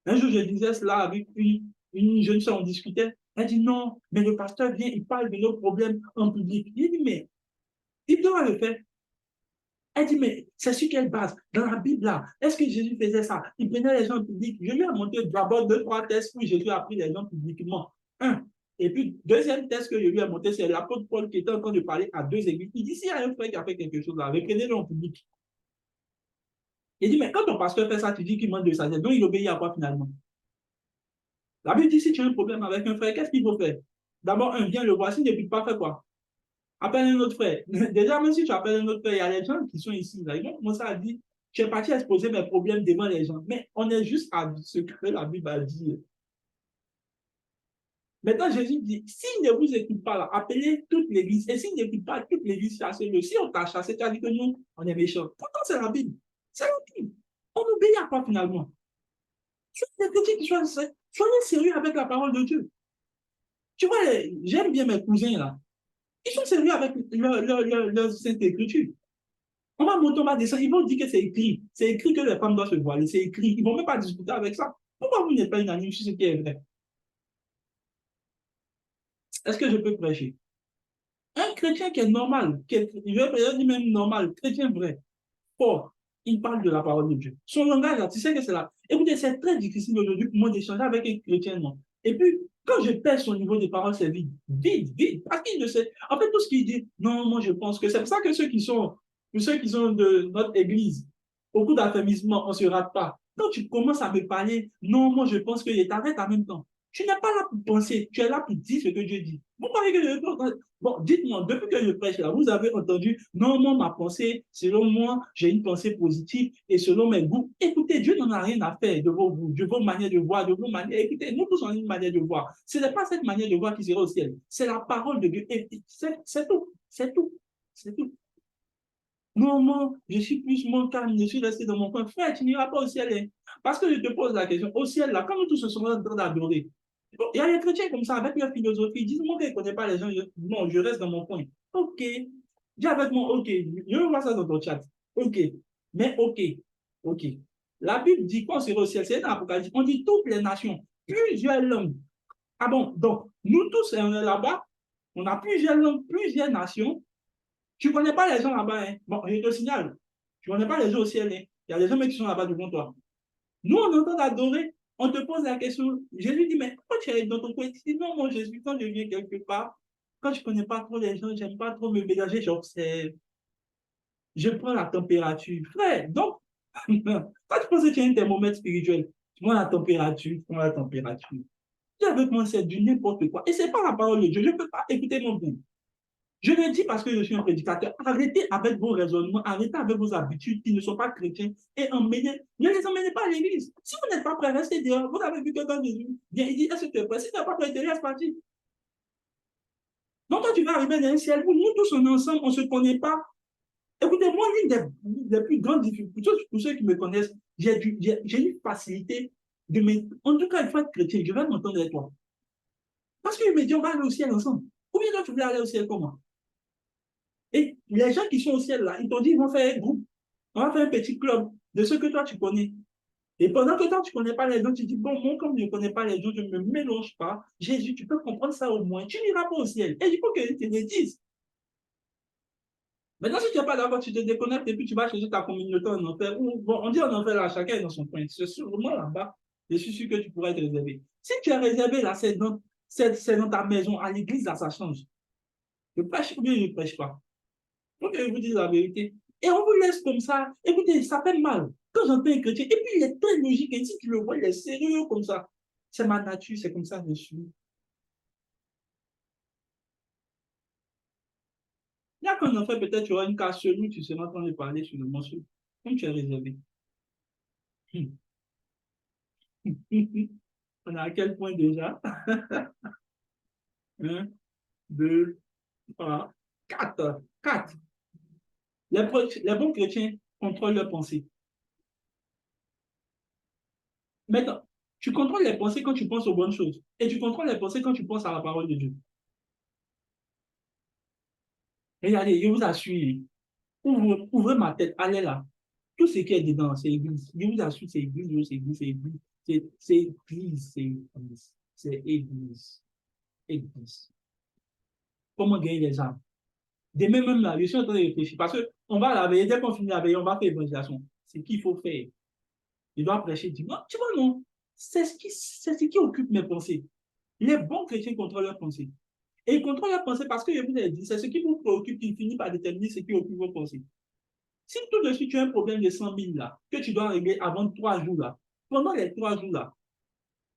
Un jour, je disais cela avec une jeune soeur, on discutait. Elle dit non, mais le pasteur vient, il parle de nos problèmes en public. Il dit, mais il doit le faire. Elle dit, mais c'est sur quelle base? Dans la Bible, là, est-ce que Jésus faisait ça? Il prenait les gens publics. Je lui ai montré d'abord 2-3 tests où Jésus a pris les gens publiquement. Un. Et puis, deuxième test que je lui ai montré, c'est l'apôtre Paul qui était en train de parler à 2 églises. Il dit, s'il y a un frère qui a fait quelque chose là, reprenez-le en public. Il dit, mais quand ton pasteur fait ça, tu dis qu'il manque de sagesse. Donc, il obéit à quoi finalement? La Bible dit, si tu as un problème avec un frère, qu'est-ce qu'il faut faire? D'abord, viens le voir. S'il ne peut pas faire quoi? Appelle un autre frère. Déjà, même si tu appelles un autre frère, il y a des gens qui sont ici. Là, ils vont commencer à dire, tu es parti exposer mes problèmes devant les gens. Mais on est juste à ce que la Bible a dit. Maintenant, Jésus dit, s'il ne vous écoute pas, là, appelez toute l'église. Et s'il n'écoute pas toute l'église, chassez-le. Si on t'a chassé, tu as dit que nous, on est méchants. Pourtant, c'est la Bible. C'est la Bible. On obéit à quoi finalement? Soyez des petits qui soyez sérieux avec la parole de Dieu. Tu vois, j'aime bien mes cousins là. Ils sont sérieux avec leur Sainte Écriture. On va monter, on va descendre. Ils vont dire que c'est écrit. C'est écrit que les femmes doivent se voiler. C'est écrit. Ils ne vont même pas discuter avec ça. Pourquoi vous n'êtes pas unanime sur ce qui est vrai? Est-ce que je peux prêcher? Un chrétien qui est normal, je vais dire même normal, chrétien vrai, fort, il parle de la parole de Dieu. Son langage, là, tu sais que c'est là. Écoutez, c'est très difficile aujourd'hui pour moi d'échanger avec un chrétien, non. Et puis, quand je perds son niveau de parole, c'est vide. Vide, vide. Parce qu'il ne sait. En fait, tout ce qu'il dit, non, moi, je pense que c'est pour ça que ceux qui sont de notre église, au coup d'affermissement, on ne se rate pas. Quand tu commences à me parler, non, moi, je pense que t'arrêtes en même temps. Tu n'es pas là pour penser, tu es là pour dire ce que Dieu dit. Vous croyez que je... Bon, dites-moi, depuis que je prêche là, vous avez entendu, non, moi, ma pensée, selon moi, j'ai une pensée positive et selon mes goûts. Écoutez, Dieu n'en a rien à faire de vos goûts, de vos manières de voir, de vos manières. Écoutez, nous tous, on a une manière de voir. Ce n'est pas cette manière de voir qui sera au ciel. C'est la parole de Dieu. C'est tout. C'est tout. C'est tout. Non, moi, je suis plus mon calme, je suis resté dans mon coin. Frère, tu n'iras pas au ciel. Hein. Parce que je te pose la question, au ciel, là, quand nous tous se sommes en train d'adorer, bon, il y a des chrétiens comme ça, avec leur philosophie, ils disent, moi, je ne connais pas les gens, non, je reste dans mon coin. OK. Dis avec moi, OK. Je veux voir ça dans ton chat. OK. Mais OK. OK. La Bible dit qu'on sera au ciel, c'est dans l'Apocalypse. On dit toutes les nations, plusieurs langues. Ah bon, donc, nous tous, on est là-bas, on a plusieurs langues, plusieurs nations. Tu ne connais pas les gens là-bas. Hein. Bon, je te signale. Tu ne connais pas les gens au ciel. Hein. Il y a des hommes qui sont là-bas devant toi. Nous, on entend d'adorer. On te pose la question. Jésus dit, mais pourquoi tu es dans ton coin? Tu dis, non, moi, Jésus, quand je viens quelque part, quand je ne connais pas trop les gens, je n'aime pas trop me mélanger, j'observe. Je prends la température. Frère, donc, quand tu penses que tu as un thermomètre spirituel, tu prends la température, tu prends la température. Dis avec moi, c'est du n'importe quoi. Et ce n'est pas la parole de Dieu. Je ne peux pas écouter mon bien. Je le dis parce que je suis un prédicateur. Arrêtez avec vos raisonnements, arrêtez avec vos habitudes qui ne sont pas chrétiens et ne les emmenez pas à l'église. Si vous n'êtes pas prêt, restez dehors. Vous avez vu que quand Jésus vient, il dit, est-ce que tu es prêt? Si tu n'es pas prêt, tu laisses partir. Donc, quand tu vas arriver dans un ciel où nous tous, on est ensemble, on ne se connaît pas. Écoutez, moi, des plus grandes difficultés, pour ceux qui me connaissent, j'ai une facilité de me... En tout cas, il faut être chrétien, je vais m'entendre avec toi. Parce qu'ils me disent, on va aller au ciel ensemble. Ou bien toi, tu voulais aller au ciel comment? Et les gens qui sont au ciel là, ils t'ont dit, ils vont faire un groupe, on va faire un petit club de ceux que toi tu connais. Et pendant que toi tu ne connais pas les gens, tu dis, bon, moi, comme je ne connais pas les gens, je ne me mélange pas. Jésus, tu peux comprendre ça au moins. Tu n'iras pas au ciel. Et il faut que tu le dises. Maintenant, si tu n'es pas d'accord, tu te déconnectes et puis tu vas chercher ta communauté en enfer. Ou, bon, on dit en enfer là, chacun est dans son coin. C'est sûrement là-bas. Je suis sûr que tu pourrais être réservé. Si tu es réservé là, c'est dans ta maison, à l'église, là, ça change. Je prêche ou bien je ne prêche pas. Donc, je vous dis la vérité. Et on vous laisse comme ça. Écoutez, ça fait mal. Quand j'entends un chrétien, et puis il est très logique, et si tu le vois, il est sérieux comme ça. C'est ma nature, c'est comme ça que je suis. Il y a qu'un enfant, peut-être tu auras une casse sur lui, tu seras en train de parler sur le morceau. Comme tu es réservé. On est à quel point déjà? Un, deux, trois, quatre. Quatre. Les bons chrétiens contrôlent leurs pensées. Maintenant, tu contrôles les pensées quand tu penses aux bonnes choses. Et tu contrôles les pensées quand tu penses à la parole de Dieu. Regardez, je vous assure, ouvrez ma tête, allez là. Tout ce qui est dedans, c'est église. Je vous assure, c'est église, c'est église, c'est église. C'est église, c'est église. C'est église. Église. Comment gagner les âmes? Demain même là, je suis en train de réfléchir. Parce qu'on va la veille, dès qu'on finit la veille, on va faire l'évangélisation. C'est ce qu'il faut faire. Je dois prêcher dimanche. Tu vois, non? C'est ce qui occupe mes pensées. Les bons chrétiens contrôlent leurs pensées. Et ils contrôlent leurs pensées parce que je vous ai dit, c'est ce qui vous préoccupe qui finit par déterminer ce qui occupe vos pensées. Si tout de suite tu as un problème de 100 000 là, que tu dois régler avant 3 jours là, pendant les 3 jours là,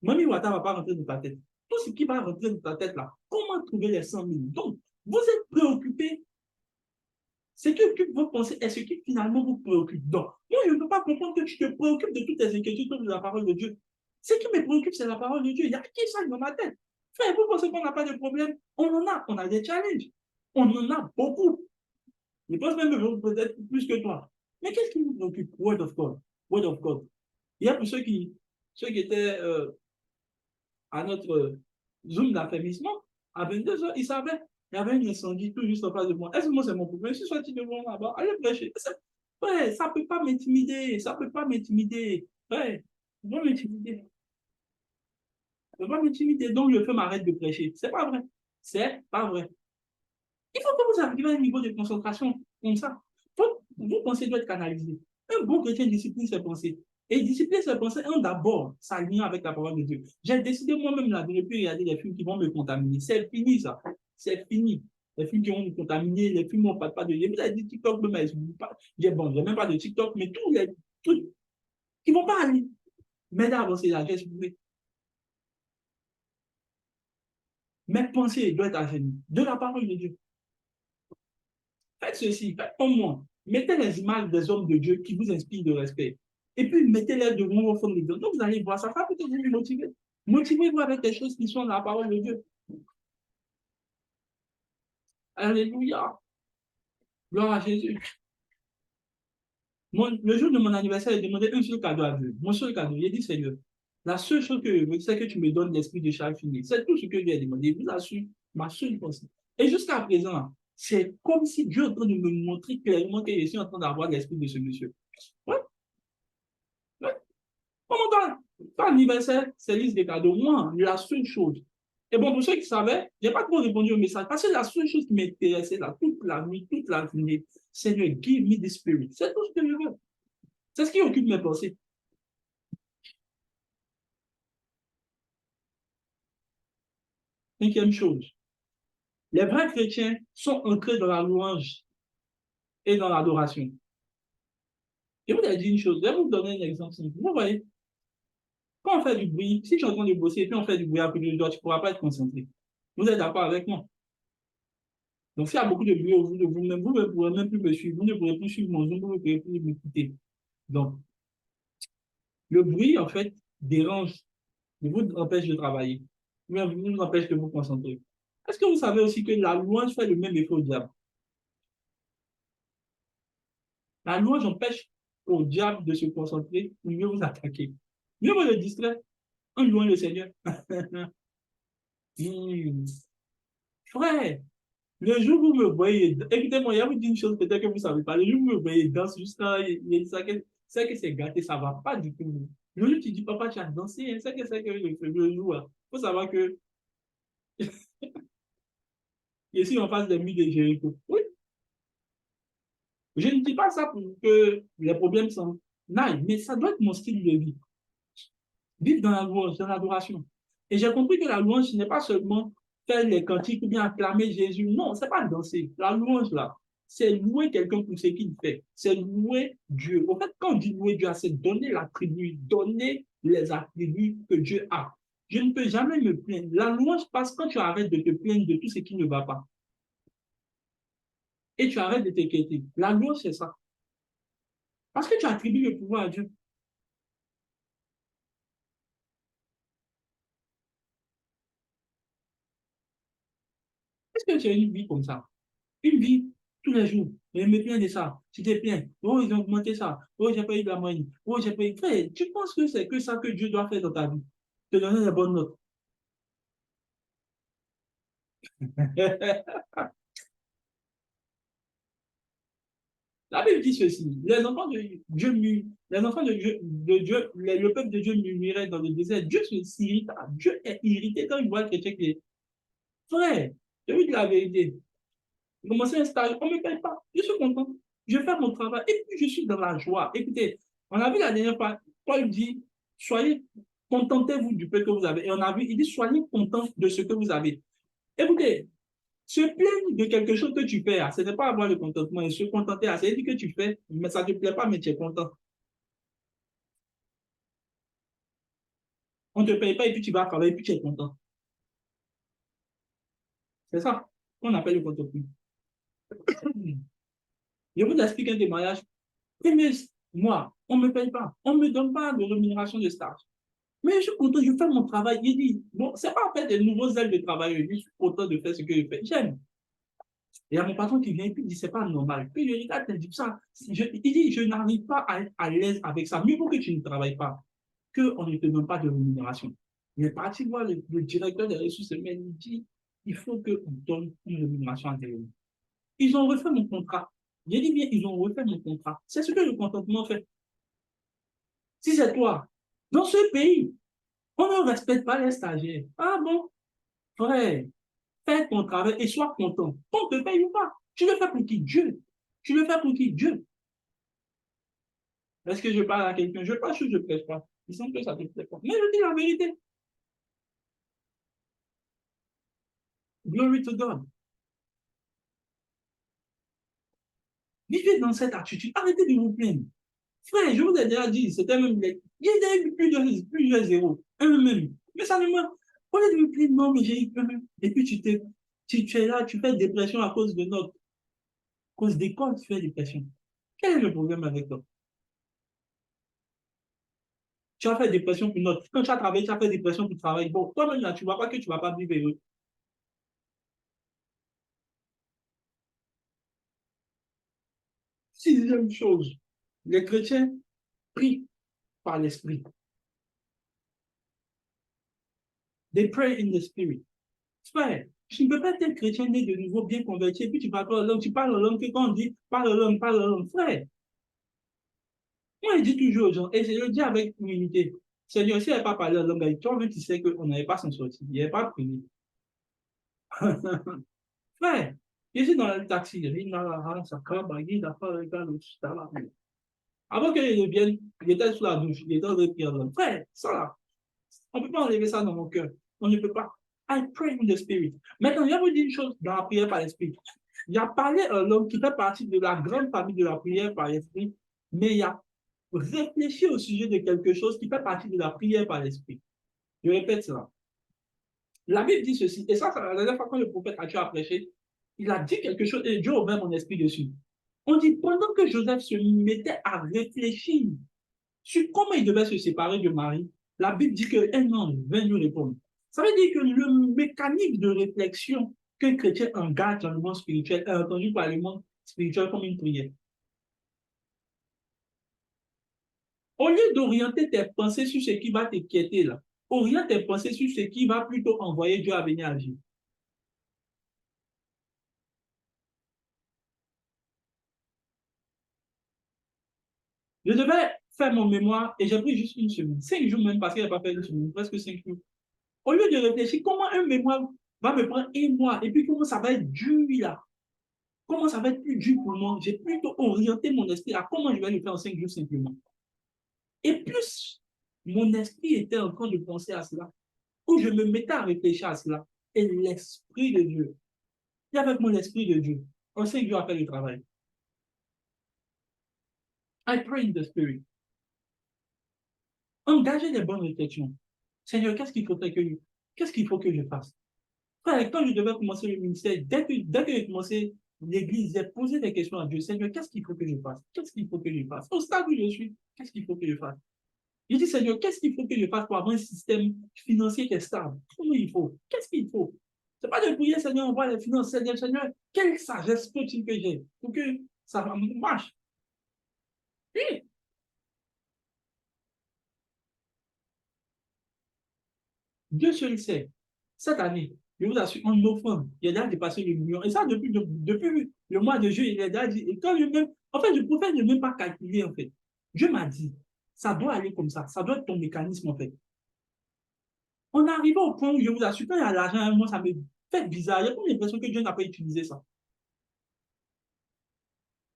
Mami Wata ne va pas rentrer dans ta tête. Tout ce qui va rentrer dans ta tête là, comment trouver les 100 000? Donc, vous êtes préoccupé. Ce qui occupe vos pensées est ce qui finalement vous préoccupe. Donc, moi, je ne peux pas comprendre que tu te préoccupes de toutes tes inquiétudes de la parole de Dieu. Ce qui me préoccupe, c'est la parole de Dieu. Il y a qui ça dans ma tête? Frère, vous pensez qu'on n'a pas de problème? On a des challenges. On en a beaucoup. Je pense même peut-être plus que toi. Mais qu'est-ce qui vous préoccupe? Word of God. Word of God. Il y a pour ceux qui étaient à notre Zoom d'affermissement, à 22 heures, ils savaient. Il y avait un incendie tout juste en face de moi. Est-ce que moi, c'est mon problème? Je suis sorti devant là-bas. Allez prêcher. Ouais, ça ne peut pas m'intimider. Ça ne peut pas m'intimider. Ouais, ça ne peut pas m'intimider. Ça ne peut pas m'intimider. Donc, je fais m'arrête de prêcher. C'est pas vrai. C'est pas vrai. Il faut que vous arriviez à un niveau de concentration comme ça. Vos pensées doivent être canalisées. Un bon chrétien discipline ses pensées. Et discipliner ses pensées, un d'abord, s'aligner avec la parole de Dieu. J'ai décidé moi-même là, de ne plus regarder les films qui vont me contaminer. C'est fini ça. C'est fini. Les films qui vont me contaminer, les films où on ne parle pas de Dieu. Vous avez dit TikTok, mais j'ai bon, j'ai même pas de TikTok, mais tous les trucs qui ne vont pas aller m'aider à avancer là, j'ai trouvé. Mes pensées doivent être assainies de la parole de Dieu. Faites ceci, faites comme moi. Mettez les images des hommes de Dieu qui vous inspirent de respect. Et puis, mettez-les devant vos fonds de Dieu. Donc, vous allez voir, ça va peut-être vous motiver. Motivez-vous avec des choses qui sont dans la parole de Dieu. Alléluia. Gloire à Jésus. Le jour de mon anniversaire, j'ai demandé un seul cadeau à Dieu. Mon seul cadeau. J'ai dit, Seigneur, la seule chose que je veux, c'est que tu me donnes l'esprit de chaque fini. C'est tout ce que j'ai demandé. Vous assure, ma seule pensée. Et jusqu'à présent, c'est comme si Dieu est en train de me montrer clairement que je suis en train d'avoir l'esprit de ce monsieur. Ouais, ouais. Comment ton anniversaire, c'est liste des cadeaux. Moi, la seule chose. Et bon, pour ceux qui savaient, je n'ai pas trop répondu au message parce que la seule chose qui m'intéressait là, toute la nuit, toute la journée, c'est de give me the spirit. C'est tout ce que je veux. C'est ce qui occupe mes pensées. Cinquième chose, les vrais chrétiens sont ancrés dans la louange et dans l'adoration. Je vous ai dit une chose, je vais vous donner un exemple simple. Vous voyez, quand on fait du bruit, si tu es en train de bosser et puis on fait du bruit à côté de toi, tu ne pourras pas être concentré. Vous êtes d'accord avec moi? Donc, s'il y a beaucoup de bruit autour de vous-même, vous ne pourrez même plus me suivre, vous ne pourrez plus suivre mon Zoom, vous ne pourrez plus m'écouter. Donc, le bruit, en fait, dérange, il vous empêche de travailler, il vous empêche de vous concentrer. Est-ce que vous savez aussi que la louange fait le même effet au diable? La louange empêche au diable de se concentrer pour mieux vous attaquer. Mieux vous le distraire en louant le Seigneur. Frère, le jour où vous me voyez, écoutez-moi, il y a vous dire une chose peut-être que vous ne savez pas. Le jour où vous me voyez danser jusqu'à c'est que c'est gâté, ça ne va pas du tout. Le jour où tu dis, papa, tu as dansé, hein, c'est que le jour, il faut savoir que je suis en face des murs de Jéricho. Oui, je ne dis pas ça pour que les problèmes s'en aillent, mais ça doit être mon style de vie. Vivre dans la louange, dans l'adoration. Et j'ai compris que la louange, ce n'est pas seulement faire les cantiques ou bien acclamer Jésus. Non, ce n'est pas danser. La louange, là, c'est louer quelqu'un pour ce qu'il fait. C'est louer Dieu. En fait, quand on dit louer Dieu, c'est donner l'attribut, donner les attributs que Dieu a. Je ne peux jamais me plaindre. La louange passe quand tu arrêtes de te plaindre de tout ce qui ne va pas. Et tu arrêtes de t'inquiéter. La louange, c'est ça. Parce que tu attribues le pouvoir à Dieu. Est-ce que tu as une vie comme ça? Une vie tous les jours. Je me plains de ça. Tu te plains. Oh, ils ont augmenté ça. Oh, j'ai payé de la moyenne. Oh, j'ai payé. Frère, tu penses que c'est que ça que Dieu doit faire dans ta vie? Te donner les bonnes notes. La Bible dit ceci. Les enfants de Dieu, les enfants de Dieu, le peuple de Dieu murmurait dans le désert. Dieu s'irrite. Dieu est irrité quand il voit quelqu'un qui est frère. Je veux dire la vérité. J'ai commencé un stage, on ne me paye pas. Je suis content. Je fais mon travail et puis je suis dans la joie. Écoutez, on a vu la dernière fois, Paul dit, soyez, contentez-vous du peu que vous avez. Et on a vu, il dit, soyez content de ce que vous avez. Écoutez, se plaindre de quelque chose que tu fais, ce n'est pas avoir le contentement. Et se contenter, c'est-à-dire que tu fais, mais ça ne te plaît pas, mais tu es content. On ne te paye pas et puis tu vas travailler et puis tu es content. C'est ça qu'on appelle le contentement. Je vous explique un témoignage. Premier mois, on ne me paye pas. On ne me donne pas de rémunération de stage. Mais je suis content, je fais mon travail. Il dit, bon, c'est pas en fait des nouveaux ailes de travail. Je suis content de faire ce que je fais. J'aime. Il y a mon patron qui vient et puis il dit, c'est pas normal. Puis je regarde, il dit, ça, il dit, je n'arrive pas à être à l'aise avec ça. Mieux vaut que tu ne travailles pas, qu'on ne te donne pas de rémunération. Il est parti voir le directeur des ressources humaines. Il dit, il faut qu'on donne une rémunération intérieure. Ils ont refait mon contrat. J'ai dit bien, ils ont refait mon contrat. C'est ce que le contentement fait. Si c'est toi, dans ce pays, on ne respecte pas les stagiaires. Ah bon, frère, fais ton travail et sois content. On te paye ou pas. Tu le fais pour qui? Dieu. Tu le fais pour qui? Dieu. Est-ce que je parle à quelqu'un? Je prêche ou je ne prêche pas? Il semble que ça ne te plaît pas. Mais je dis la vérité. Glory to God. Vivez dans cette attitude. Arrêtez de vous plaindre. Frère, je vous ai déjà dit, c'était même. Il y a eu plusieurs zéros. Un même. Mais ça ne me. Au lieu de me dire non, mais j'ai eu peur. Et puis tu es là, tu fais dépression à cause de notes, à cause d'école, tu fais dépression. Quel est le problème avec toi? Tu as fait dépression pour notes. Quand tu as travaillé, tu as fait dépression pour travail. Bon, toi-même là, tu ne vois pas que tu ne vas pas vivre heureux. Sixième chose, les chrétiens prient par l'esprit. They pray in the spirit. Frère, tu ne peux pas être un chrétien né de nouveau, bien converti, et puis tu parles en langue, tu parles en langue, que quand on dit parle en langue, frère. Moi, je dis toujours aux gens, et je le dis avec humilité, Seigneur, si elle n'a pas parlé en langue avec toi, même tu sais qu'on n'avait pas s'en sortir, il n'y avait pas prié. Frère, je suis dans le taxi, avant qu'il vienne, il était sous la douche, il était en train de prier en langue. Frère, ça là, on ne peut pas enlever ça dans mon cœur. On ne peut pas. I pray in the spirit. Maintenant, je vais vous dire une chose dans la prière par l'esprit. Il y a parlé un homme qui fait partie de la grande famille de la prière par l'esprit, mais il y a réfléchi au sujet de quelque chose qui fait partie de la prière par l'esprit. Je répète cela. La Bible dit ceci, et ça, la dernière fois quand le prophète a prêché, il a dit quelque chose et Dieu ouvert mon esprit dessus. On dit, pendant que Joseph se mettait à réfléchir sur comment il devait se séparer de Marie, la Bible dit qu'un ange vint lui répondre. Ça veut dire que le mécanisme de réflexion qu'un chrétien engage dans le monde spirituel est entendu par le monde spirituel comme une prière. Au lieu d'orienter tes pensées sur ce qui va t'inquiéter là, oriente tes pensées sur ce qui va plutôt envoyer Dieu à venir agir. Je devais faire mon mémoire et j'ai pris juste une semaine, 5 jours même parce qu'il n'a pas fait une semaine, presque 5 jours. Au lieu de réfléchir comment un mémoire va me prendre un mois et puis comment ça va être dur là, comment ça va être plus dur pour moi, j'ai plutôt orienté mon esprit à comment je vais le faire en 5 jours simplement. Et plus mon esprit était en train de penser à cela, où je me mettais à réfléchir à cela, et l'esprit de Dieu, et avec mon esprit de Dieu, en 5 jours après le travail, I pray in the spirit. Engager les bonnes réflexions. Seigneur, qu'est-ce qu'il faut que je fasse? Frère, quand je devais commencer le ministère, dès que j'ai commencé l'église, j'ai posé des questions à Dieu. Seigneur, qu'est-ce qu'il faut que je fasse? Qu'est-ce qu'il faut que je fasse? Au stade où je suis, qu'est-ce qu'il faut que je fasse? Je dis, Seigneur, qu'est-ce qu'il faut que je fasse pour avoir un système financier qui est stable? Comment il faut? Qu'est-ce qu'il faut? C'est pas de prier, Seigneur, on voit les finances. Seigneur, quelle sagesse faut-il que j'ai pour que ça marche? Oui, Dieu seul sait. Cette année, je vous assure, en offrande, il a déjà dépassé le million. Et ça, depuis le mois de juillet, il a déjà dit. Et quand en fait, je préfère ne même pas calculer, en fait. Dieu m'a dit, ça doit aller comme ça doit être ton mécanisme, en fait. On est arrivé au point où je vous assure, quand il y a l'argent, moi, ça me fait bizarre. J'ai comme l'impression que Dieu n'a pas utilisé ça.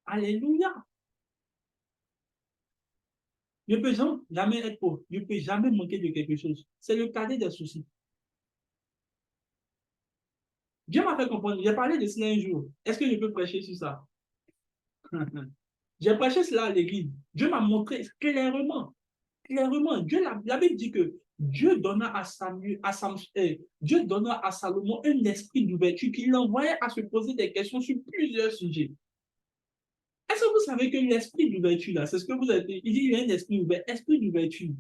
Alléluia. Je ne peux jamais être pauvre. Je ne peux jamais manquer de quelque chose. C'est le cadet des soucis. Dieu m'a fait comprendre. J'ai parlé de cela un jour. Est-ce que je peux prêcher sur ça? J'ai prêché cela à l'église. Dieu m'a montré clairement, clairement. La Bible dit que Dieu donna à Dieu donna à Salomon un esprit d'ouverture qui l'envoyait à se poser des questions sur plusieurs sujets. Est-ce que vous savez que l'esprit d'ouverture, là, c'est ce que vous avez dit, il dit il y a un esprit ouvert. Esprit d'ouverture,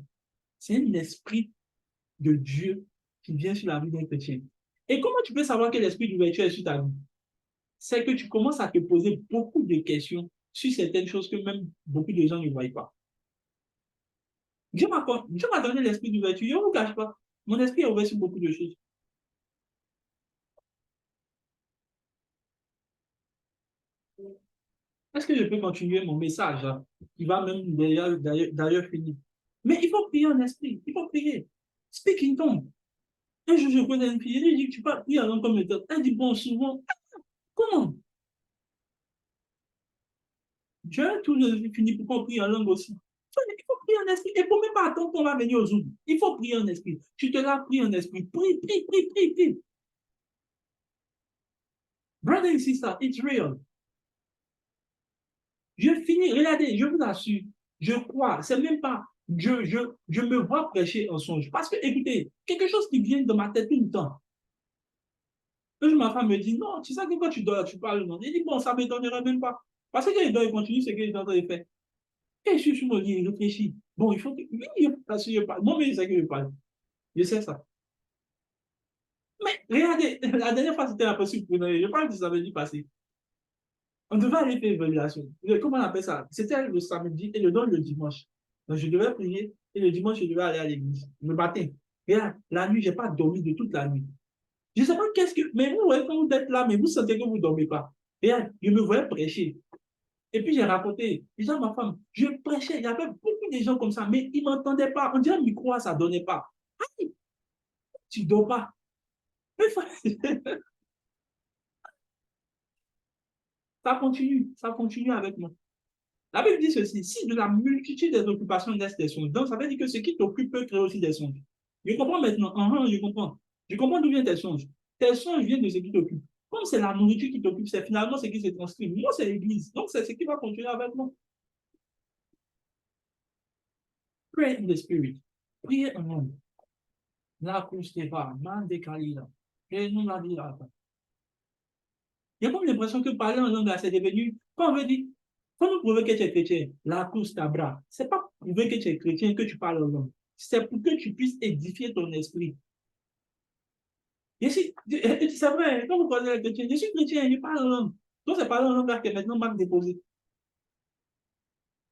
c'est un esprit de Dieu qui vient sur la vie d'un chrétien. Et comment tu peux savoir que l'esprit d'ouverture est sur ta vie? C'est que tu commences à te poser beaucoup de questions sur certaines choses que même beaucoup de gens ne voient pas. Dieu m'a donné l'esprit d'ouverture. Je ne vous cache pas. Mon esprit est ouvert sur beaucoup de choses. Est-ce que je peux continuer mon message là, qui va même d'ailleurs finir? Mais il faut prier en esprit. Il faut prier. Speak in tongue. Un jour, je connais une fille, elle dit, tu peux prier en langue comme méthode. Elle dit, bon, souvent, comment? Dieu a tout fini pour qu'on prie en langue aussi. Il faut prier en esprit. Et pour même pas attendre qu'on va venir au Zoom. Il faut prier en esprit. Tu te l'as pris en esprit. Prie, prie, prie, prie, prie. Brother and sister, it's real. Je finis, regardez, je vous assure. Je crois. C'est même pas, je me vois prêcher en songe. Parce que, écoutez, quelque chose qui vient dans ma tête tout le temps. Un jour, ma femme me dit, non, tu sais que quand tu dors, tu parles. Non. Il dit, bon, ça ne m'étonnerait même pas. Parce que quand il dort, il continue ce qu'il est en train de faire. Et je suis sur mon lit, il réfléchit. Bon, il faut que. Oui, parce que je parle. Moi, mais je sais que je parle. Je sais ça. Mais regardez, la dernière fois, c'était impossible pour nous. Je parle du samedi passé. On devait aller faire évaluation. Comment on appelle ça? C'était le samedi et le dimanche. Donc, je devais prier et le dimanche, je devais aller à l'église. Le matin. Regarde, la nuit, je n'ai pas dormi de toute la nuit. Je ne sais pas qu'est-ce que. Mais vous, ouais, quand vous êtes là, mais vous sentez que vous ne dormez pas. Regarde, je me voyais prêcher. Et puis j'ai raconté, déjà ma femme, je prêchais, il y avait beaucoup de gens comme ça, mais ils ne m'entendaient pas. On dirait un micro, ça ne donnait pas. Ah, tu ne dors pas. Ça continue avec moi. La Bible dit ceci, si de la multitude des occupations naissent des songes, donc ça veut dire que ce qui t'occupe peut créer aussi des songes. Je comprends maintenant, je comprends. Je comprends d'où viennent tes songes. Tes songes viennent de ce qui t'occupe. Comme c'est la nourriture qui t'occupe, c'est finalement ce qui se transcrit. Moi, c'est l'église. Donc, c'est ce qui va continuer avec moi. Pray in the spirit. Priez en langue. La Kusteva, Mandekalila. Et nous l'a dit là. J'ai comme l'impression que parler en langue, c'est devenu, quand on veut dire, comment prouver que tu es chrétien? La Kustabra. C'est pas prouver que tu es chrétien que tu parles en langue. C'est pour que tu puisses édifier ton esprit. C'est vrai, quand vous parlez les chrétiens, je suis chrétien, je parle en langue. Donc, c'est parler en langue là que maintenant, marque déposé.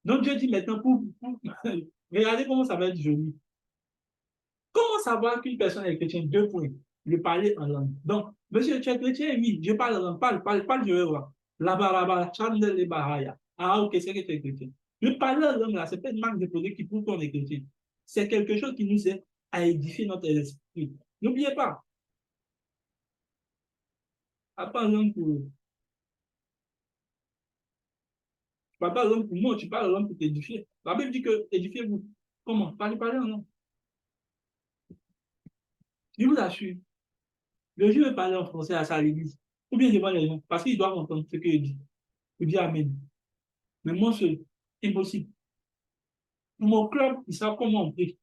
Donc, Dieu dit maintenant, regardez comment ça va être joli. Comment savoir qu'une personne est chrétienne? Deux points. Le parler en langue. Donc, monsieur, tu es chrétien? Oui, je parle en langue. Parle, je vais voir. Là-bas, chandel et bahaya. Ah, ok, c'est que tu es chrétien. Le parler en langue, là, c'est pas une marque de produit qui prouve qu'on est chrétien. C'est quelque chose qui nous aide à édifier notre esprit. N'oubliez pas, à part langue pour, tu parles pas langue pour moi, tu parles langue pour t'édifier. La Bible dit que édifiez-vous. Comment? Parlez en langue. Je vous assure, le jour où parler en français à l'église, ou bien devant les gens, parce qu'ils doivent entendre ce que je dis. Vous dire Amen. Mais moi, c'est impossible. Pour mon club, ils savent comment on prie.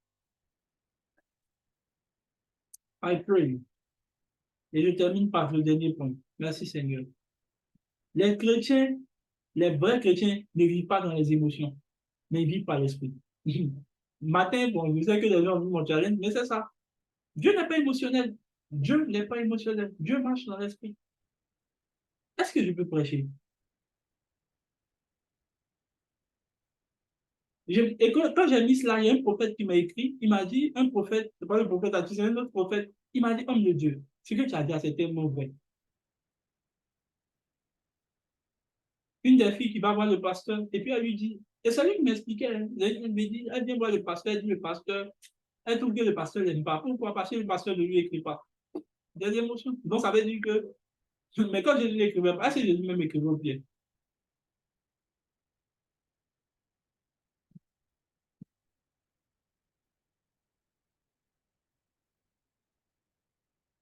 I pray. Et je termine par le dernier point. Merci Seigneur. Les chrétiens, les vrais chrétiens ne vivent pas dans les émotions, mais ils vivent par l'esprit. Matin, bon, je sais que les gens ont vu mon challenge, mais c'est ça. Dieu n'est pas émotionnel. Dieu n'est pas émotionnel. Dieu marche dans l'esprit. Est-ce que je peux prêcher? Et quand j'ai mis cela, il y a un prophète qui m'a écrit, il m'a dit, un prophète, c'est pas le prophète, c'est un autre prophète, il m'a dit, homme de Dieu, ce que tu as dit, c'est tellement vrai. Une des filles qui va voir le pasteur, et puis elle lui dit, et c'est lui qui m'expliquait, hein. Elle me dit, elle vient voir le pasteur, elle dit, le pasteur, elle trouve que le pasteur n'aime pas. Pourquoi? Parce que le pasteur ne lui écrit pas. Des émotions. Donc ça veut dire que, mais quand Jésus n'écrivait pas, c'est Jésus même écrivait au pied.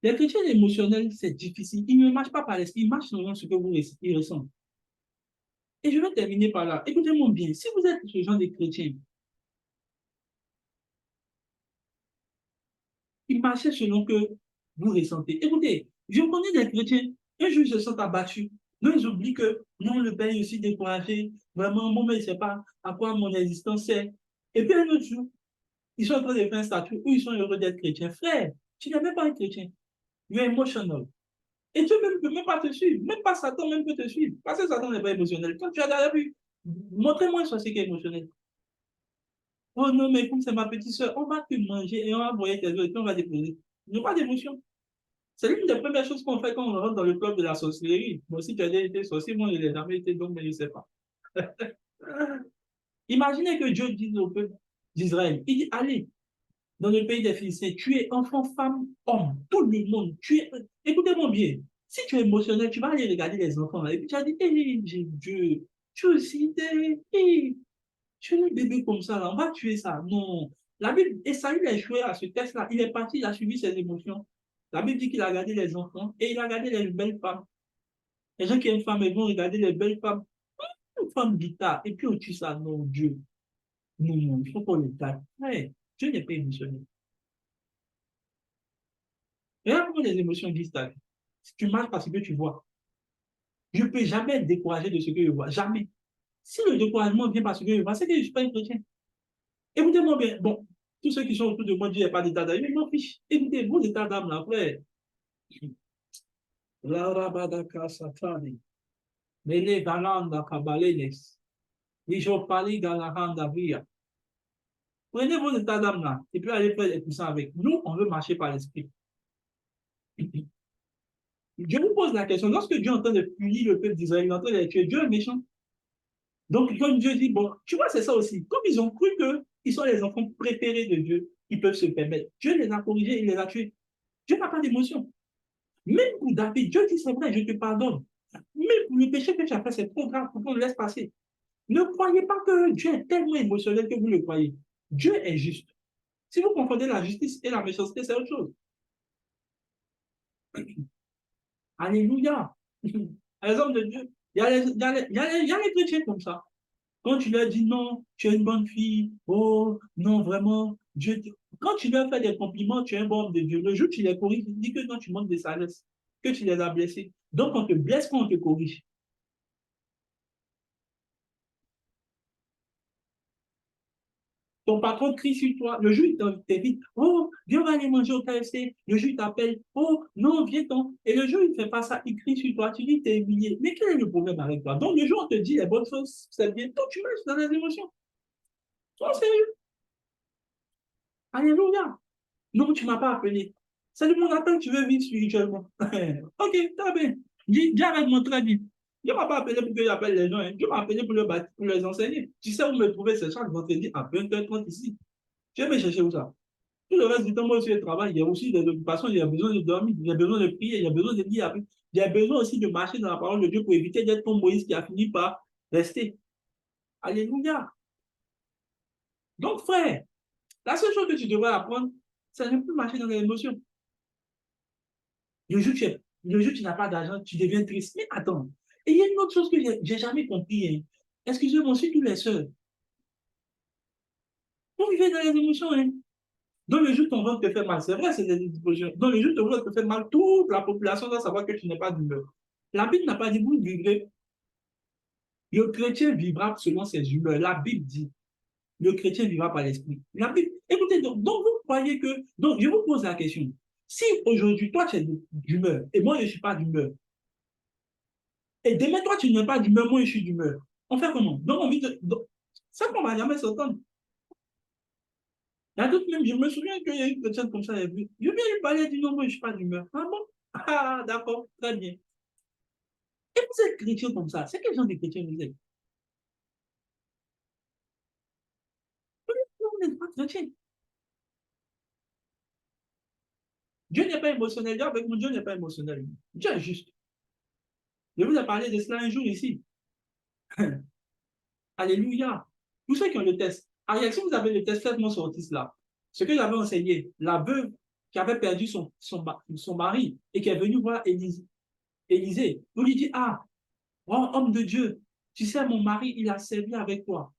Les chrétiens émotionnels, c'est difficile. Ils ne marchent pas par l'esprit, ils marchent selon ce que vous ressentent. Et je vais terminer par là. Écoutez-moi bien, si vous êtes ce genre de chrétien, il marchait selon que vous ressentez. Écoutez, je connais des chrétiens, un jour ils se sentent abattus. Non, ils oublient que non, le Père est aussi découragé. Vraiment, moi, je ne sais pas à quoi mon existence sert. Et puis un autre jour, ils sont en train de faire un statut où ils sont heureux d'être chrétiens. Frère, tu n'es même pas un chrétien. You are emotional. Et Dieu même ne peut même pas te suivre. Même pas Satan même peut te suivre. Parce que Satan n'est pas émotionnel. Quand tu as déjà vu, montrez-moi un sorcier qui est émotionnel. Oh non, mais comme c'est ma petite soeur, on va te manger et on va broyer tes os et puis on va déposer. Il n'y a pas d'émotion. C'est l'une des premières choses qu'on fait quand on rentre dans le club de la sorcellerie. Moi aussi, tu as déjà été sorcier, moi, je n'ai jamais été, donc, mais je ne sais pas. Imaginez que Dieu dise au peuple d'Israël, il dit, allez, dans le pays des Philistins, tu es enfant, femme, homme, tout le monde, tu es... Écoutez-moi bien, si tu es émotionnel, tu vas aller regarder les enfants, là, et puis tu vas dire, hé, j'ai Dieu, tu es aussi, hé, tu es un bébé comme ça, là, on va tuer ça. Non. La Bible, et Saül a échoué à ce test-là, il est parti, il a suivi ses émotions. La Bible dit qu'il a regardé les enfants et il a regardé les belles femmes. Les gens qui aiment femmes, ils vont regarder les belles femmes. Une femme guitare, et puis on tue ça, non, Dieu. Non, non, il faut qu'on le tape. Ouais, Dieu n'est pas émotionnel. Regarde comment les émotions disent ta vie. Si tu marches parce que tu vois, je ne peux jamais être découragé de ce que je vois. Jamais. Si le découragement vient parce que je vois, c'est que je ne suis pas un chrétien. Écoutez-moi bien. Bon, tous ceux qui sont autour de moi disent qu'il n'y a pas d'état d'âme. Je m'en fiche. Écoutez, vos états d'âme là, frère. La rabadaka satani. Mele galanda kabalenes. Lijopali galahanda via. Prenez vos états d'âme là et puis allez faire des puissants avec. Nous, on veut marcher par l'esprit. Je vous pose la question, lorsque Dieu est en train de punir le peuple d'Israël, il est en train de les tuer, Dieu est méchant. Donc, quand Dieu dit, bon, tu vois, c'est ça aussi. Comme ils ont cru qu'ils sont les enfants préférés de Dieu, ils peuvent se permettre. Dieu les a corrigés, il les a tués. Dieu n'a pas d'émotion. Même pour David, Dieu dit, c'est vrai, je te pardonne. Mais pour le péché que tu as fait, c'est trop grave pour qu'on le laisse passer. Ne croyez pas que Dieu est tellement émotionnel que vous le croyez. Dieu est juste. Si vous confondez la justice et la méchanceté, c'est autre chose. Alléluia. Les hommes de Dieu, il y a les chrétiens comme ça. Quand tu leur dis non, tu es une bonne fille, oh non, vraiment, Dieu. Quand tu leur fais des compliments, tu es un bon homme de Dieu. Le jour où tu les corriges, tu dis que non, tu manques de sagesse, que tu les as blessés. Donc, on te blesse quand on te corrige. Ton patron crie sur toi. Le jour où il t'invite, oh, viens, on va aller manger au KFC. Le jour où il t'appelle, oh, non, viens-t'en. Et le jour où il ne fait pas ça, il crie sur toi. Tu dis, t'es humilié. Mais quel est le problème avec toi? Donc, le jour où on te dit les bonnes choses, c'est bien. Toi, tu marches dans les émotions. Sois sérieux. Alléluia. Non, tu ne m'as pas appelé. C'est de mon appel que tu veux vivre spirituellement. Ok, très bien. Dis avec moi très bien. Dieu ne m'a pas appelé pour que j'appelle les gens. Hein. Dieu m'a appelé pour les enseigner. Tu sais où me trouver, c'est chaque vendredi à 20h30 ici. Tu veux me chercher où ça? Tout le reste du temps, moi aussi, je travaille. Il y a aussi des occupations. Il y a besoin de dormir. Il y a besoin de prier. Il y a besoin de lire. Il y a besoin aussi de marcher dans la parole de Dieu pour éviter d'être comme Moïse qui a fini par rester. Alléluia. Donc, frère, la seule chose que tu devrais apprendre, c'est de ne plus marcher dans les émotions. Le jour où tu n'as pas d'argent, tu deviens triste. Mais attends, et il y a une autre chose que j'ai jamais compris. Hein. Excusez-moi, si tous les sœurs, vous vivez dans les émotions. Hein. Dans le jour où ton ventre te fait mal, c'est vrai, c'est des émotions. Dans le jour où ton ventre te fait mal, toute la population doit savoir que tu n'es pas d'humeur. La Bible n'a pas dit vous vivrez. Le chrétien vivra selon ses humeurs. La Bible dit le chrétien vivra par l'esprit. La Bible, écoutez, donc vous croyez que. Donc je vous pose la question. Si aujourd'hui, toi, tu es d'humeur et moi, je ne suis pas d'humeur, et demain, toi, tu n'es pas d'humeur, moi, je suis d'humeur. On fait comment? Donc, on vit de. Donc, ça qu'on va jamais s'entendre. Il y a d'autres même, je me souviens qu'il y a une personne comme ça, je viens lui parler, elle dit non, moi, je ne suis pas d'humeur. Ah bon? Ah, d'accord, très bien. Et vous êtes chrétien comme ça. C'est quel genre de chrétien vous êtes? Vous n'êtes pas chrétien. Dieu n'est pas émotionnel. Dieu avec mon Dieu n'est pas émotionnel. Dieu est juste. Je vous ai parlé de cela un jour ici. Alléluia. Tous ceux qui ont le test. Ariel, si vous avez le test, faites-moi sortir cela. Ce que j'avais enseigné, la veuve qui avait perdu son mari et qui est venue voir Élisée, vous lui dites, ah, oh, homme de Dieu, tu sais, mon mari, il a servi avec toi.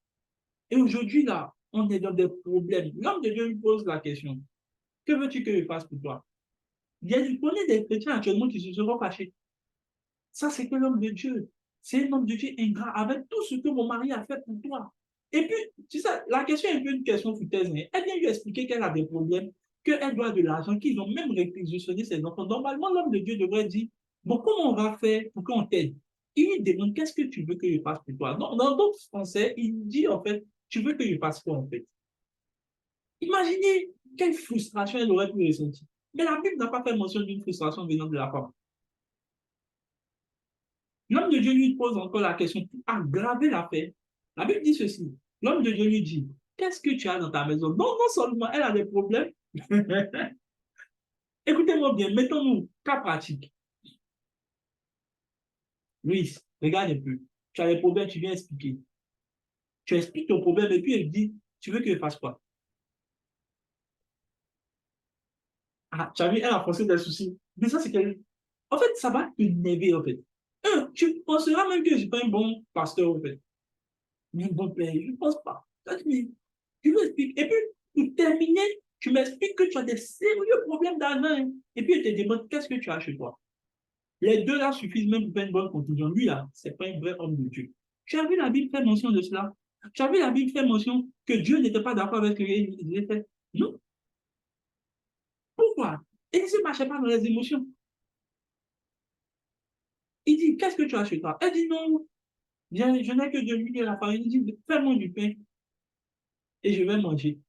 Et aujourd'hui, là, on est dans des problèmes. L'homme de Dieu lui pose la question, que veux-tu que je fasse pour toi? Il y a des chrétiens actuellement qui se seront fâchés. Ça, c'est que l'homme de Dieu. C'est un homme de Dieu ingrat avec tout ce que mon mari a fait pour toi. Et puis, tu sais, la question est un peu une question foutaise. Hein. Elle vient lui expliquer qu'elle a des problèmes, qu'elle doit de l'argent, qu'ils ont même réquisitionné ses enfants. Normalement, l'homme de Dieu devrait dire, bon, comment on va faire pour qu'on t'aide? Il lui demande, qu'est-ce que tu veux que je fasse pour toi? Donc, dans d'autres français, il dit, en fait, tu veux que je fasse quoi, en fait? Imaginez quelle frustration elle aurait pu ressentir. Mais la Bible n'a pas fait mention d'une frustration venant de la femme. L'homme de Dieu lui pose encore la question pour aggraver l'affaire. La Bible dit ceci. L'homme de Dieu lui dit, qu'est-ce que tu as dans ta maison? Non, non seulement elle a des problèmes. Écoutez-moi bien, mettons-nous cas pratique. Louis, regarde un peu. Tu as des problèmes, tu viens expliquer. Tu expliques ton problème et puis elle dit, tu veux que je fasse quoi? Ah, tu as vu, elle a forcé des soucis. Mais ça, c'est qu'elle. En fait, ça va t'énerver, en fait. Tu penseras même que je ne suis pas un bon pasteur, en fait. Mais un bon père, je ne pense pas. Tu lui expliques. Et puis, pour terminer, tu m'expliques que tu as des sérieux problèmes d'argent. Et puis, je te demande, qu'est-ce que tu as chez toi? Les deux là suffisent même pour faire une bonne conclusion. Lui là, c'est pas un vrai homme de Dieu. Tu as vu la Bible faire mention de cela? Tu as vu la Bible faire mention que Dieu n'était pas d'accord avec ce qu'il avait fait? Non. Pourquoi? Il ne se marchait pas dans les émotions. Il dit, qu'est-ce que tu as chez toi? Elle dit, non, je n'ai que de l'huile et la farine. Il dit, fais-moi du pain et je vais manger.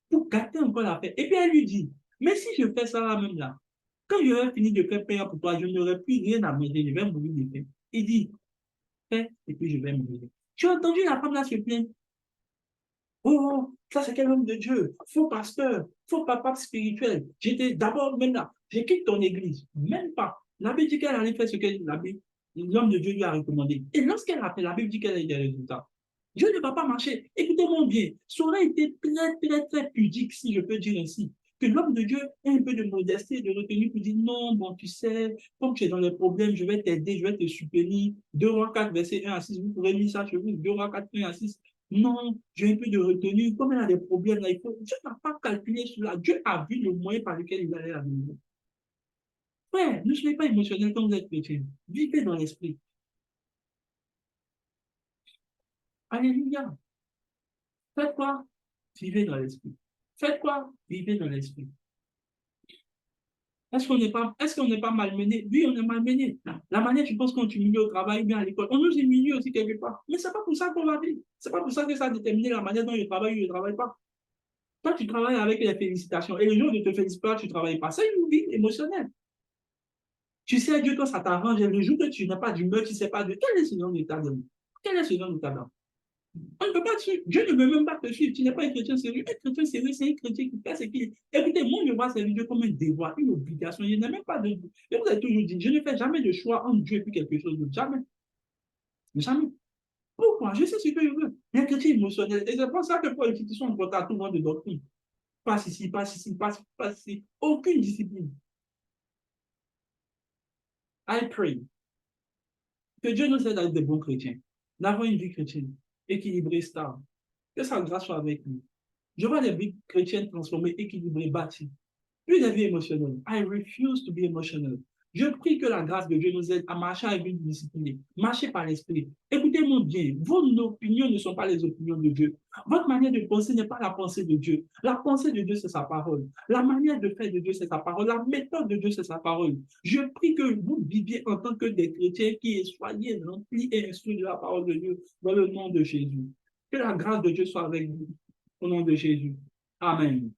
Pour gâter encore la paix. Et puis elle lui dit, mais si je fais ça là même là, quand je vais finir de faire pain pour toi, je n'aurai plus rien à manger, je vais mourir de faim. Il dit, fais et puis je vais mourir. Tu as entendu la femme là se plaindre? Oh, ça c'est quel homme de Dieu, faux pasteur, faux papa spirituel. J'étais d'abord même là, je quitte ton église, même pas. La Bible dit qu'elle allait faire ce que l'homme de Dieu lui a recommandé. Et lorsqu'elle a fait, la Bible dit qu'elle a eu des résultats. Dieu ne va pas marcher. Écoutez-moi bien, ça aurait été très, très, très pudique, si je peux dire ainsi, que l'homme de Dieu ait un peu de modestie, de retenue pour dire non, bon, tu sais, comme tu es dans les problèmes, je vais t'aider, je vais te soutenir. 2 Rois 4, verset 1 à 6, vous pourrez lire ça chez vous, 2 Rois 4, 1 à 6. Non, j'ai un peu de retenue. Comme elle a des problèmes, là, Dieu n'a pas calculé cela. Dieu a vu le moyen par lequel il allait la maison. Frère, ne soyez pas émotionnel quand vous êtes chrétien. Vivez dans l'esprit. Alléluia. Faites quoi? Vivez dans l'esprit. Faites quoi? Vivez dans l'esprit. Est-ce qu'on n'est pas malmené? Oui, on est malmené. La manière, tu penses qu'on t'humilie au travail, bien à l'école, on nous humilie aussi quelque part. Mais c'est pas pour ça qu'on va vivre. C'est pas pour ça que ça a déterminé la manière dont je travaille ou je ne travaille pas. Toi, tu travailles avec les félicitations. Et le jour où ne te félicite pas, tu ne travailles pas. C'est une vie émotionnelle. Tu sais, Dieu, quand ça t'arrange, le jour que tu n'as pas d'humeur, tu ne sais pas de quel est ce nom de ta donne. Quel est ce nom de ta donne? On ne peut pas te suivre. Dieu ne veut même pas te suivre. Tu n'es pas un chrétien sérieux. Un chrétien sérieux, c'est un chrétien qui fait ce qu'il. Écoutez, moi, je vois ces vidéos comme un devoir, une obligation. Je n'ai même pas de. Et vous avez toujours dit, je ne fais jamais de choix entre Dieu et puis quelque chose d'autre. Jamais. Jamais. Pourquoi? Je sais ce que je veux. Un chrétien émotionnel. Et c'est pour ça que pour les institutions, on porte à tout le monde de doctrine. Passe ici, passe ici, passe ici. Aucune discipline. I pray. Que Dieu nous aide à être des bons chrétiens, d'avoir une vie chrétienne équilibrée, stable. Que sa grâce soit avec nous. Je vois des vies chrétiennes transformées, équilibrées, bâties. Plus des vies émotionnelles. I refuse to be emotional. Je prie que la grâce de Dieu nous aide à marcher avec une discipline, marcher par l'esprit. Écoutez-moi bien, vos opinions ne sont pas les opinions de Dieu. Votre manière de penser n'est pas la pensée de Dieu. La pensée de Dieu, c'est sa parole. La manière de faire de Dieu, c'est sa parole. La méthode de Dieu, c'est sa parole. Je prie que vous viviez en tant que des chrétiens qui soyez remplis et instruits de la parole de Dieu dans le nom de Jésus. Que la grâce de Dieu soit avec vous au nom de Jésus. Amen.